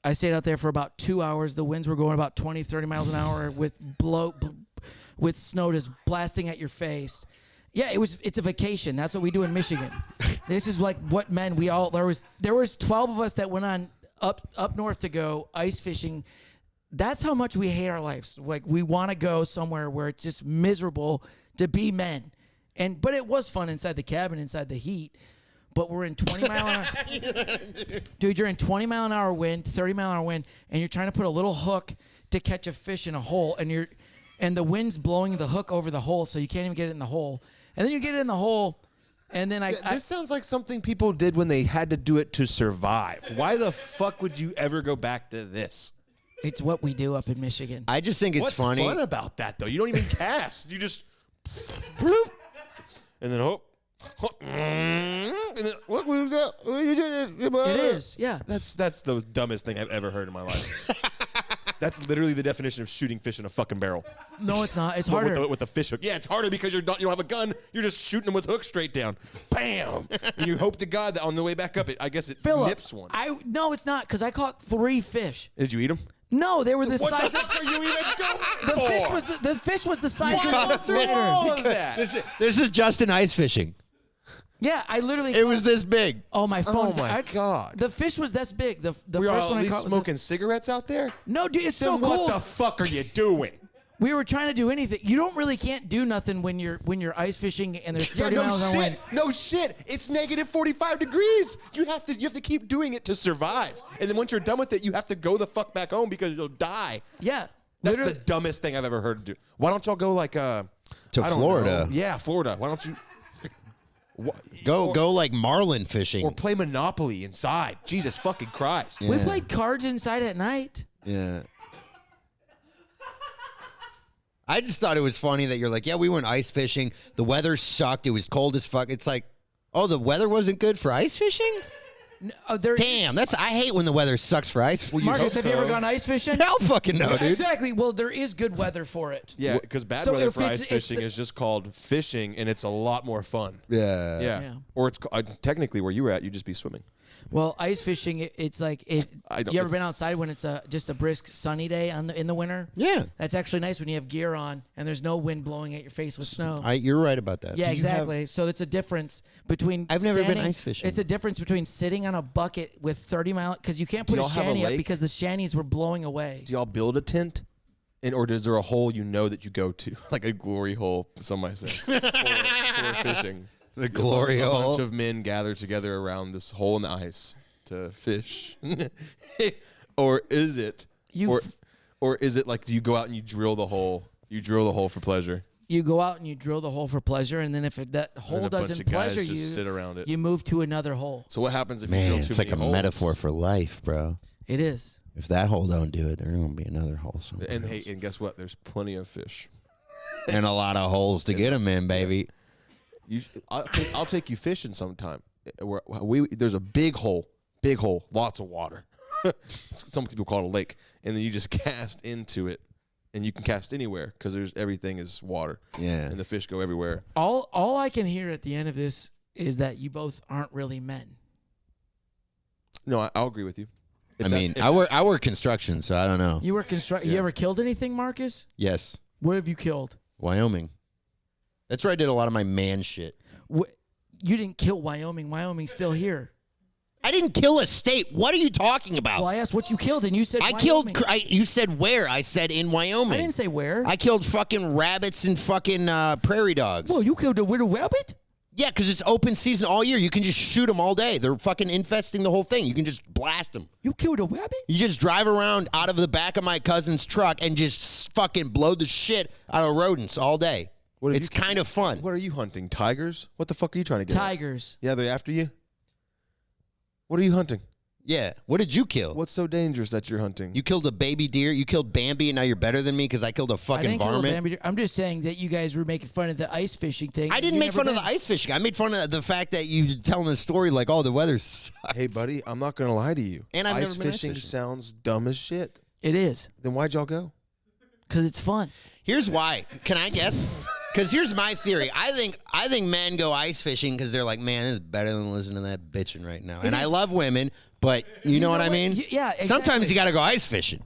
I stayed out there for about 2 hours. The winds were going about 20, 30 miles an hour with snow just blasting at your face. Yeah, it's a vacation. That's what we do in Michigan. This is like what men we all there was 12 of us that went on up north to go ice fishing. That's how much we hate our lives. Like we want to go somewhere where it's just miserable to be men. But it was fun inside the cabin, inside the heat. But we're in 20 mile an hour. Dude, you're in 20 mile an hour wind, 30 mile an hour wind, and you're trying to put a little hook to catch a fish in a hole, and the wind's blowing the hook over the hole, so you can't even get it in the hole. And then you get it in the hole, and then This sounds like something people did when they had to do it to survive. Why the fuck would you ever go back to this? It's what we do up in Michigan. I just think it's What's funny. fun about that, though? You don't even cast. You just bloop, and then hope. And then, look, we got. It is, yeah. That's the dumbest thing I've ever heard in my life. That's literally the definition of shooting fish in a fucking barrel. No, it's not. It's But harder. with the fish hook. Yeah, it's harder because you don't have a gun. You're just shooting them with hooks straight down. Bam! And you hope to God that on the way back up, I guess it Phillip, nips one. No, it's not, because I caught 3 fish. Did you eat them? No, they were the What size the fuck are you even going the for? fish was the size Why of was a there slider. all of that? This is Justin ice fishing. Yeah, I literally. It was this big. Oh, my phone. my God. The fish was this big. The Were you first all one at I least caught was smoking cigarettes out there? No, dude, it's Then so what cold. the fuck are you doing? We were trying to do anything. You don't really can't do nothing when you're ice fishing and there's 30 miles an hour wind. No shit. It's negative 45 degrees. You have to keep doing it to survive. And then once you're done with it, you have to go the fuck back home because you'll die. Yeah. That's Literally- the dumbest thing I've ever heard do. Why don't y'all go like To I don't Florida. know. Yeah, Florida. Why don't you Go like marlin fishing. or play Monopoly inside? Jesus fucking Christ. We played cards inside at night. Yeah. I just thought it was funny that you're like, yeah, we went ice fishing. The weather sucked. It was cold as fuck. It's like, oh, the weather wasn't good for ice fishing? Damn, I hate when the weather sucks for ice fishing. Marcus, have you ever gone ice fishing? Hell fucking no, dude. Exactly. Well, there is good weather for it. Yeah, because bad So weather if for it's- ice it's fishing the- is just called fishing, and it's a lot more fun. Yeah. Yeah. Or it's technically where you were at, you'd just be swimming. Well, ice fishing, it's like you ever it's- been outside when it's just a brisk sunny day in the winter? Yeah. That's actually nice when you have gear on and there's no wind blowing at your face with snow. You're right about that. Yeah, exactly. So it's a difference between. I've never been standing- ice fishing. It's a difference between sitting on a bucket with 30-mile because you can't put a y'all have a shanty up lake? because the shanties were blowing away. Do y'all build a tent? Or is there a hole you know that you go to? Like a glory hole, some might say. for fishing. The glory A hole. bunch of men gather together around this hole in the ice to fish. Or is it? Or is it like, do you go out and you drill the hole? You drill the hole for pleasure. You go out and you drill the hole for pleasure, and then if that And hole then a bunch doesn't of guys pleasure just you, sit around it. you move to another hole. So what happens if you Man, drill it's too like a many holes? metaphor for life, bro. It is. If that hole don't do it, there's going to be another hole somewhere. And hey, and guess what? There's plenty of fish. And a lot of holes to get them in, baby. I'll take you fishing sometime. There's a big hole, lots of water. Some people call it a lake, and then you just cast into it, and you can cast anywhere because everything is water. Yeah. And the fish go everywhere. All I can hear at the end of this is that you both aren't really men. No, I'll agree with you. I work construction, so I don't know. You were You Yeah. ever killed anything, Marcus? Yes. What have you killed? Wyoming. That's where I did a lot of my man shit. You didn't kill Wyoming. Wyoming's still here. I didn't kill a state. What are you talking about? Well, I asked what you killed, and you said I Wyoming. killed. You said where? I said in Wyoming. I didn't say where. I killed fucking rabbits and fucking prairie dogs. Well, you killed a little rabbit? Yeah, because it's open season all year. You can just shoot them all day. They're fucking infesting the whole thing. You can just blast them. You killed a rabbit? You just drive around out of the back of my cousin's truck and just fucking blow the shit out of rodents all day. It's kind of fun. What are you hunting? Tigers? What the fuck are you trying to get? Tigers. Yeah, they're after you. What are you hunting? Yeah. What did you kill? What's so dangerous that you're hunting? You killed a baby deer. You killed Bambi, and now you're better than me because I killed a I fucking didn't kill a varmint. bambi deer. I'm just saying that you guys were making fun of the ice fishing thing. I didn't make fun of the ice fishing. I made fun of the fact that you telling the story like, oh, the weather's. Hey, buddy, I'm not gonna lie to you. And I've ice never been ice fishing fishing. sounds dumb as shit. It is. Then why'd y'all go? Because it's fun. Here's why. Can I guess? Because here's my theory. I think men go ice fishing because they're like, man, this is better than listening to that bitching right now. And I love women, but you know what I mean? Yeah, exactly. Sometimes you got to go ice fishing.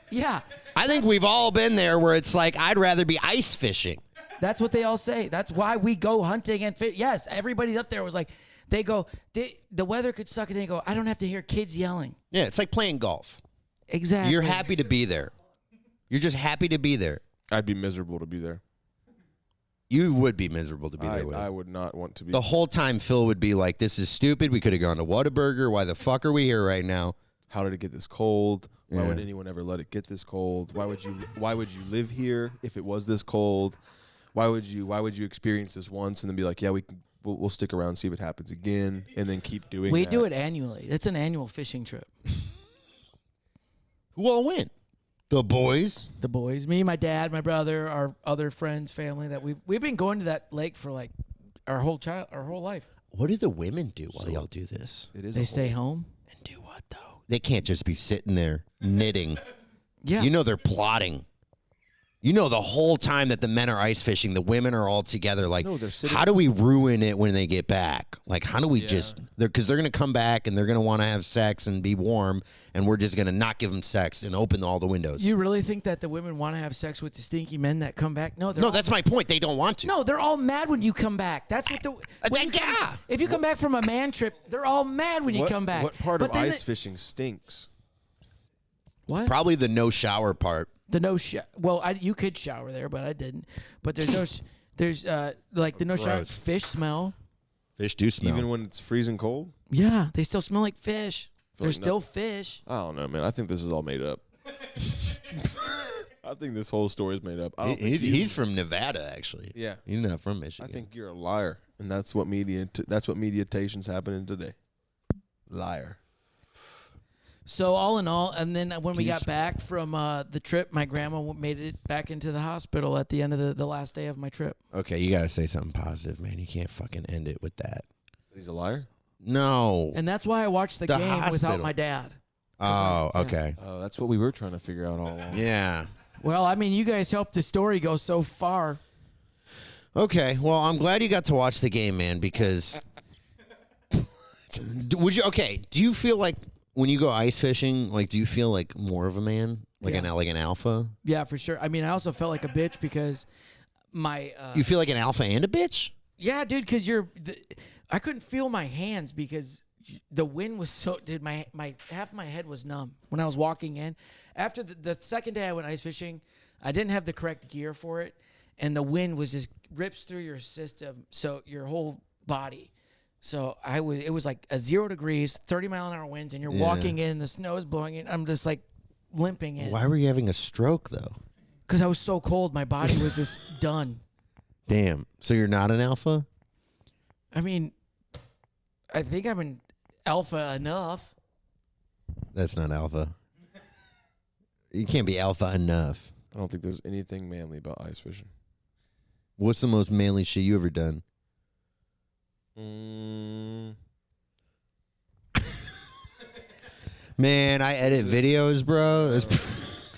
Yeah. I think we've all been there where it's like, I'd rather be ice fishing. That's what they all say. That's why we go hunting and fish. Yes, everybody up there was like, they go, the weather could suck, and they go, I don't have to hear kids yelling. Yeah, it's like playing golf. Exactly. You're happy to be there. You're just happy to be there. I'd be miserable to be there. You would be miserable to be there with. I would not want to be. The whole time Phil would be like, this is stupid. We could have gone to Whataburger. Why the fuck are we here right now? How did it get this cold? Why Yeah. would anyone ever let it get this cold? Why would you live here if it was this cold? Why would you experience this once and then be like, yeah, we'll stick around and see if it happens again, and then keep doing We that? do it annually. It's an annual fishing trip. Who all went? The boys. The boys, me, my dad, my brother, our other friends, family, that we've been going to that lake for like our whole life. What do the women do while y'all do this? It is. They stay home. And do what, though? They can't just be sitting there knitting. Yeah. You know they're plotting. You know the whole time that the men are ice fishing, the women are all together. Like, No, they're sitting- how do we ruin it when they get back? Like, how do we just? Because they're going to come back and they're going to want to have sex and be warm, and we're just going to not give them sex and open all the windows. You really think that the women want to have sex with the stinky men that come back? No, No, that's my point. They don't want to. No, they're all mad when you come back. That's what the. when you come- yeah. If you come back from a man trip, they're all mad when you come back. What part But of then ice fishing stinks? What? Probably the no shower part. The no shower. Well, you could shower there, but I didn't. But there's no. There's like the no shower. Gross. Fish smell. Fish do smell. Even when it's freezing cold? Yeah, they still smell like fish. They're like still fish. I don't know, man. I think this is all made up. I think this whole story is made up. I don't think He's from Nevada, actually. Yeah. He's not from Michigan. I think you're a liar, and that's what mediation's happening today. Liar. So all in all, and then when we got back from the trip, my grandma made it back into the hospital at the end of the last day of my trip. Okay, you got to say something positive, man. You can't fucking end it with that. He's a liar? No. And that's why I watched the game without hospital. my dad. Oh, okay. Oh, that's what we were trying to figure out all along. Yeah. Well, I mean, you guys helped the story go so far. Okay, well, I'm glad you got to watch the game, man, because do you feel like when you go ice fishing, like, do you feel like more of a man? Like Yeah. like an alpha? Yeah, for sure. I mean, I also felt like a bitch because my You feel like an alpha and a bitch? yeah, dude, because I couldn't feel my hands because the wind was so, dude, my half my head was numb when I was walking in. After the second day I went ice fishing, I didn't have the correct gear for it, and the wind was just rips through your system, so your whole body. So it was like 0 degrees, 30-mile-an-hour winds, and you're walking in, and the snow is blowing in. I'm just like limping in. Why were you having a stroke, though? Because I was so cold, my body was just done. Damn. So you're not an alpha? I mean, I think I'm an alpha enough. That's not alpha. You can't be alpha enough. I don't think there's anything manly about ice fishing. What's the most manly shit you ever done? Man, I edit videos, bro.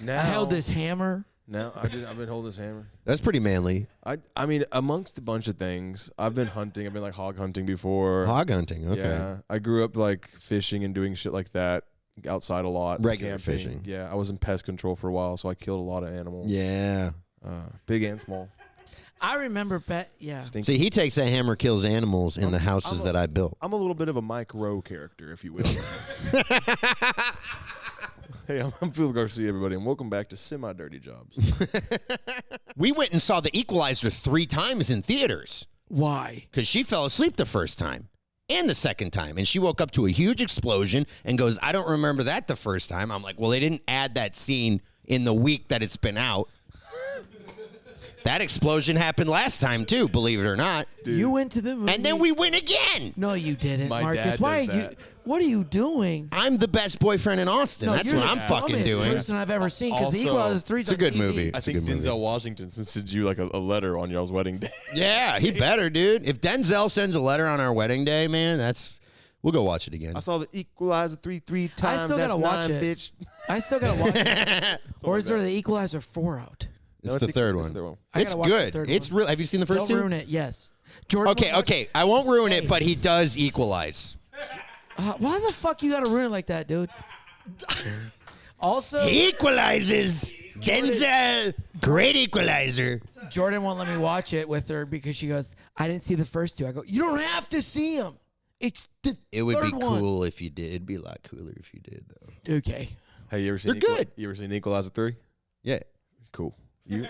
Now, I held this hammer. Now I've been holding this hammer. That's pretty manly. I mean, amongst a bunch of things, I've been hunting. I've been like hog hunting before. Hog hunting, okay. Yeah, I grew up like fishing and doing shit like that outside a lot. Regular camping. fishing. Yeah, I was in pest control for a while, so I killed a lot of animals. Yeah. Big and small. I remember, yeah. Stinky. See, he takes that hammer, kills animals in the houses that I built. I'm a little bit of a Mike Rowe character, if you will. Hey, I'm Phillip Garcia, everybody, and welcome back to Semi-Dirty Jobs. We went and saw The Equalizer 3 times in theaters Why? because she fell asleep the first time and the second time. And she woke up to a huge explosion and goes, I don't remember that the first time. I'm like, well, they didn't add that scene in the week that it's been out. That explosion happened last time, too, believe it or not. Dude. You went to the movie. And then we went again. No, you didn't, My Markus. dad Why does are that. you? What are you doing? I'm the best boyfriend in Austin. No, That's you're what the I'm fucking dumbest doing. person I've ever seen because the Also, Equalizer 3 it's a good movie. I It's a think good movie. Denzel Washington sent you like a letter on y'all's wedding day. Yeah, he better, dude. If Denzel sends a letter on our wedding day, man, we'll go watch it again. I saw the Equalizer 3 times. I still That's gotta watch 9, it. bitch. I still gotta watch it. Or is there the Equalizer 4 out? It's No, the third it's one. the third one. I It's gotta watch the good. third It's one. real. Have you seen the 1st Don't two? ruin it. Yes. Jordan. Okay. I won't ruin it, but he does equalize. Why the fuck you gotta ruin it like that, dude? Also, He equalizes. Denzel, great equalizer. Jordan won't let me watch it with her because she goes, I didn't see the first 2. I go, you don't have to see them. It's the It would be third one. cool if you did. It'd be a lot cooler if you did, though. Okay. Hey, you ever seen They're good. You ever seen Equalizer 3? Yeah, Cool.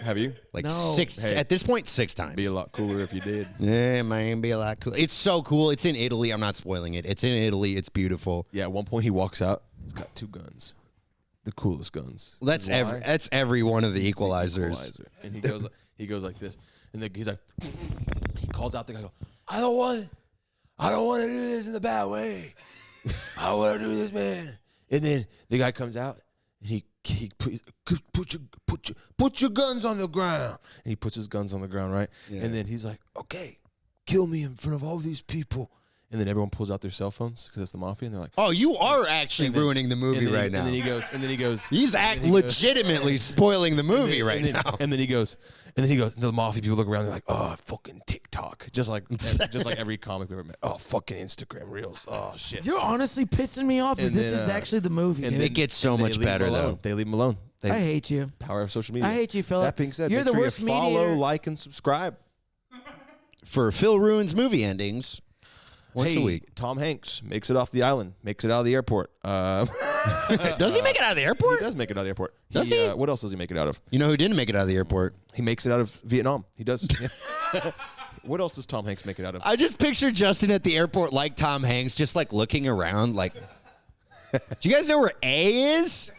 Have you? like No. 6 Hey. at this point, 6 times. Be a lot cooler if you did. Yeah, man, be a lot cool. It's so cool. It's in Italy. I'm not spoiling it. It's in Italy. It's beautiful. Yeah, at one point he walks out. He's got 2 guns. The coolest guns. That's Why? every one of the equalizers. Equalizer. And he goes like this. And then he's like, he calls out the guy. I don't want to do this in the bad way. I want to do this, man. And then the guy comes out and he put your guns on the ground. And he puts his guns on the ground, right? Yeah. And then he's like, okay, kill me in front of all these people. And then everyone pulls out their cell phones because it's the mafia, and they're like, Oh, you are actually ruining the movie right now. And then he goes, He's legitimately spoiling the movie right now. And then he goes, the mafia people look around, they're like, oh, fucking TikTok. Just like every comic we've ever met. Oh, fucking Instagram Reels. Oh, shit. You're honestly pissing me off if And this then, is actually the movie, and dude. It gets so They much leave him better, alone. though. They leave him alone. I hate you. Power of social media. I hate you, Phillip. That being said, You're make the sure worst you follow, mediator. like, and subscribe. For Phil Ruins movie endings, once a week. Tom Hanks makes it off the island, makes it out of the airport. Does he make it out of the He airport? does make it out of the airport. Does he? What else does he make it out of? You know who didn't make it out of the airport? He makes it out of Vietnam. He does. Yeah. What else does Tom Hanks make it out of? I just picture Justin at the airport like Tom Hanks, just like looking around like, do you guys know where A is?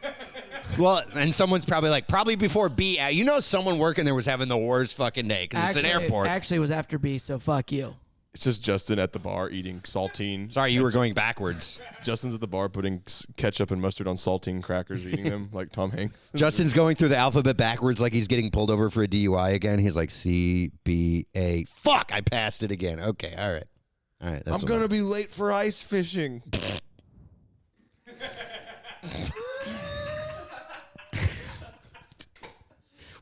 Well, and someone's probably like, probably before B. You know, someone working there was having the worst fucking day because it's an airport. Actually, it was after B, so fuck you. It's just Justin at the bar eating saltine. Sorry, you were going backwards. Justin's at the bar putting ketchup and mustard on saltine crackers, eating them like Tom Hanks. Justin's going through the alphabet backwards like he's getting pulled over for a DUI again. He's like, C, B, A. Fuck, I passed it again. Okay, all right. All right. I'm going to be late for ice fishing.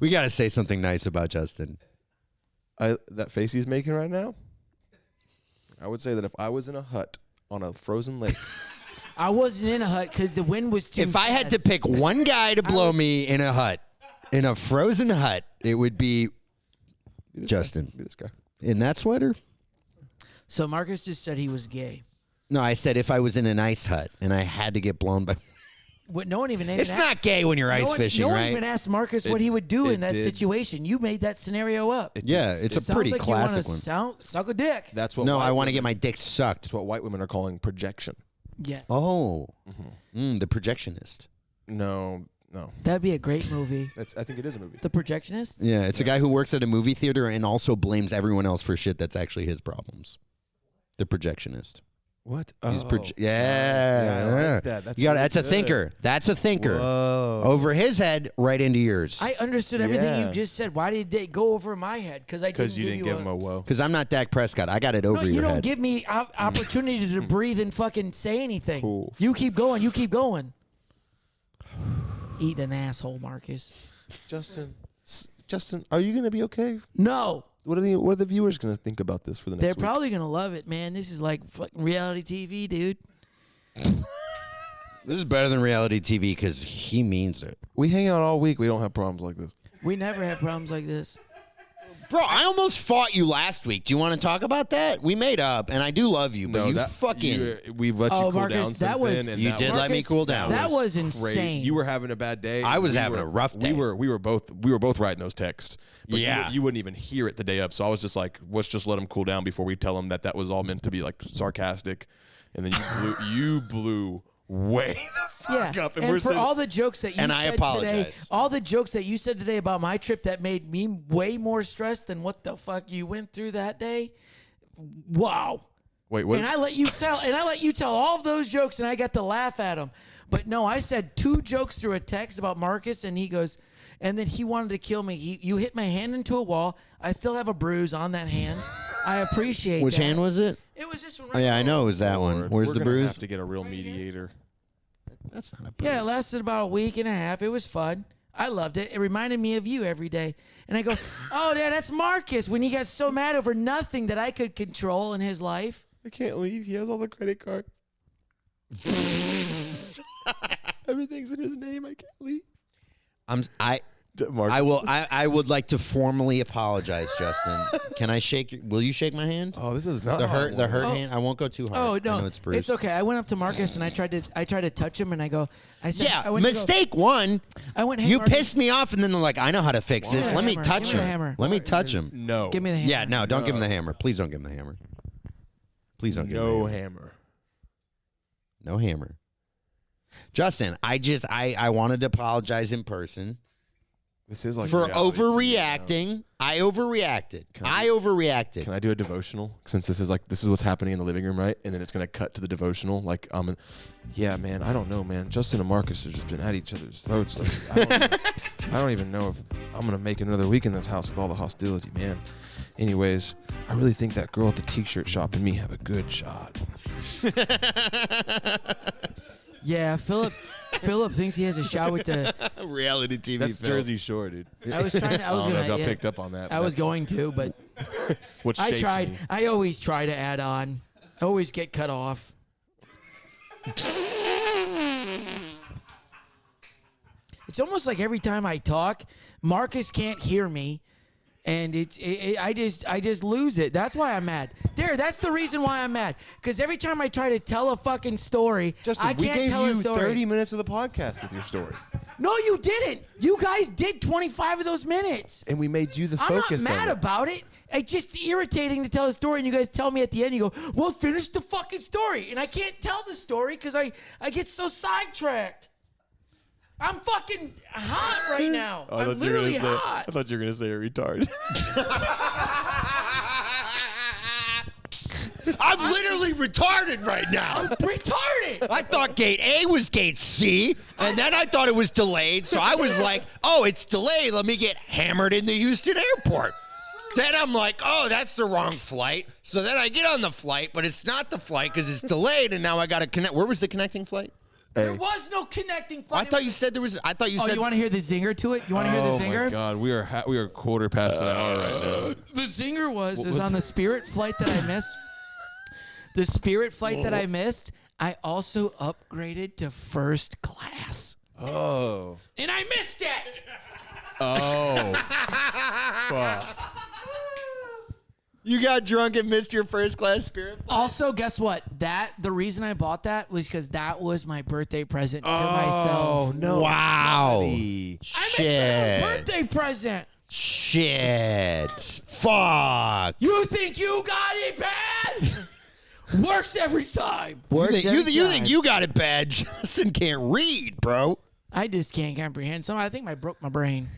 We got to say something nice about Justin. That face he's making right now, I would say that if I was in a hut on a frozen lake. I wasn't in a hut because the wind was too If I had to pick one guy to blow me in a hut, in a frozen hut, it would be Justin. Be this guy. In that sweater? So Marcus just said he was gay. No, I said if I was in an ice hut and I had to get blown by... What, no one even It's not gay when you're ice fishing, no right? one even asked Marcus what he would do in that situation. You made that scenario up. Yeah, it's a pretty Sounds like classic you one. want to suck a dick. That's what. No, I want to women- get my dick sucked. That's what white women are calling projection. Yeah. Oh, the projectionist. No. That'd be a great movie. I think it is a movie. The Projectionist? Yeah, it's a guy who works at a movie theater and also blames everyone else for shit that's actually his problems. The projectionist. What? He's Oh, yeah. I like that. You got really that's a good. thinker. That's a thinker. Whoa. Over his head, right into yours. I understood everything Yeah. you just said. Why did they go over my head? Because I Because you didn't give him a whoa. Because I'm not Dak Prescott. I got it over No, you your don't head. give me opportunity to breathe and fucking say anything. Cool. You keep going. You keep going. Eat an asshole, Marcus. Justin, are you gonna be okay? No. What are the viewers gonna think about this for the next They're week? probably going to love it, man. This is like fucking reality TV, dude. This is better than reality TV because he means it. We hang out all week. We don't have problems like this. We never had problems like this. Bro, I almost fought you last week. Do you want to talk about that? We made up, and I do love you, but we've let you cool Marcus, down that since was- then. And You that did was let me cool down. That was great. insane. You were having a bad day. I was We having were- a rough day. We were both writing those texts. But Yeah. you wouldn't even hear it the day up. So I was just like, let's just let him cool down before we tell him that was all meant to be like sarcastic. And then you blew way the fuck Yeah, up. and we're for sitting- all the jokes that you And said I today, apologize. all the jokes that you said today about my trip that made me way more stressed than what the fuck you went through that day. Wow. Wait, what? And I let you tell all of those jokes, and I got to laugh at them. But no, I said 2 jokes through a text about Marcus, and he goes, and then he wanted to kill me. You hit my hand into a wall. I still have a bruise on that hand. I appreciate Which that. hand was it? It was this one. Oh, Right yeah, I know it was that one. Lord, Where's we're the gonna bruise? have to get a real mediator. That's not a bruise. Yeah, it lasted about a week and a half. It was fun. I loved it. It reminded me of you every day. And I go, oh, yeah, that's Marcus when he got so mad over nothing that I could control in his life. I can't leave. He has all the credit cards. Everything's in his name. I can't leave. Marcus. I would like to formally apologize, Justin. Can I shake? Will you shake my hand? Oh, this is not The hurt Oh. hand. I won't go too hard. Oh, no. I know it's bruised. okay. I went up to Marcus and I tried to touch him and I said, Yeah, I went to go- mistake one. I went, hey, You Marcus, pissed me off, and then they're like, "I know how to fix this. Give me Let the me hammer. touch Give me the him. hammer. Let me touch him." No. Give me the hammer. Yeah, no, don't give him the hammer. Please don't give him the hammer. Please don't give him the No hammer. hammer. No hammer. Justin, I wanted to apologize in person This is like for reality TV now. overreacting. I overreacted. I I overreacted. Can I do a devotional? Since this is what's happening in the living room, right? And then it's gonna cut to the devotional. Like, yeah, man. I don't know, man. Justin and Marcus have just been at each other's throats. Like, I don't even know if I'm gonna make another week in this house with all the hostility, man. Anyways, I really think that girl at the t-shirt shop and me have a good shot. Yeah, Phillip thinks he has a shot with the. Reality TV. That's Jersey Shore, dude. I was trying to. I was don't know gonna. if y'all yeah, picked up on that. I was going to, but What I shaped tried. me. I always try to add on. I always get cut off. It's almost like every time I talk, Marcus can't hear me, and I just lose it. That's why I'm mad. That's the reason why I'm mad. Because every time I try to tell a fucking story, Justin, I we can't gave tell a you story. 30 minutes of the podcast with your story. No, you didn't. You guys did 25 of those minutes. And we made you the I'm not focus mad of it. about it. It's just irritating to tell a story, and you guys tell me at the end, you go, well, finish the fucking story. And I can't tell the story because I get so sidetracked. I'm fucking hot right now. Oh, I I'm thought you were literally gonna say. hot. I thought you were gonna say a retard. I'm literally retarded right now. Retarded. I thought gate A was gate C, and then I thought it was delayed. So I was like, oh, it's delayed. Let me get hammered in the Houston airport. Then I'm like, oh, that's the wrong flight. So then I get on the flight, but it's not the flight because it's delayed, and now I got to connect. Where was the connecting flight? There was no connecting flight. I thought you said there was. I thought you said. You want to hear the zinger to it? You want to hear the Oh zinger? my God, we are quarter past an hour right now. The zinger was on the Spirit flight that I missed. The Spirit flight that I missed, I also upgraded to first class. Oh. And I missed it. Oh. Fuck. You got drunk and missed your first class Spirit. Also, guess what? The reason I bought that was because that was my birthday present to myself. no. Wow. Buddy. I missed my own birthday present. Shit. Fuck. You think you got it bad? Works every time. You think you got it bad? Justin can't read, bro. I just can't comprehend. I think I broke my brain.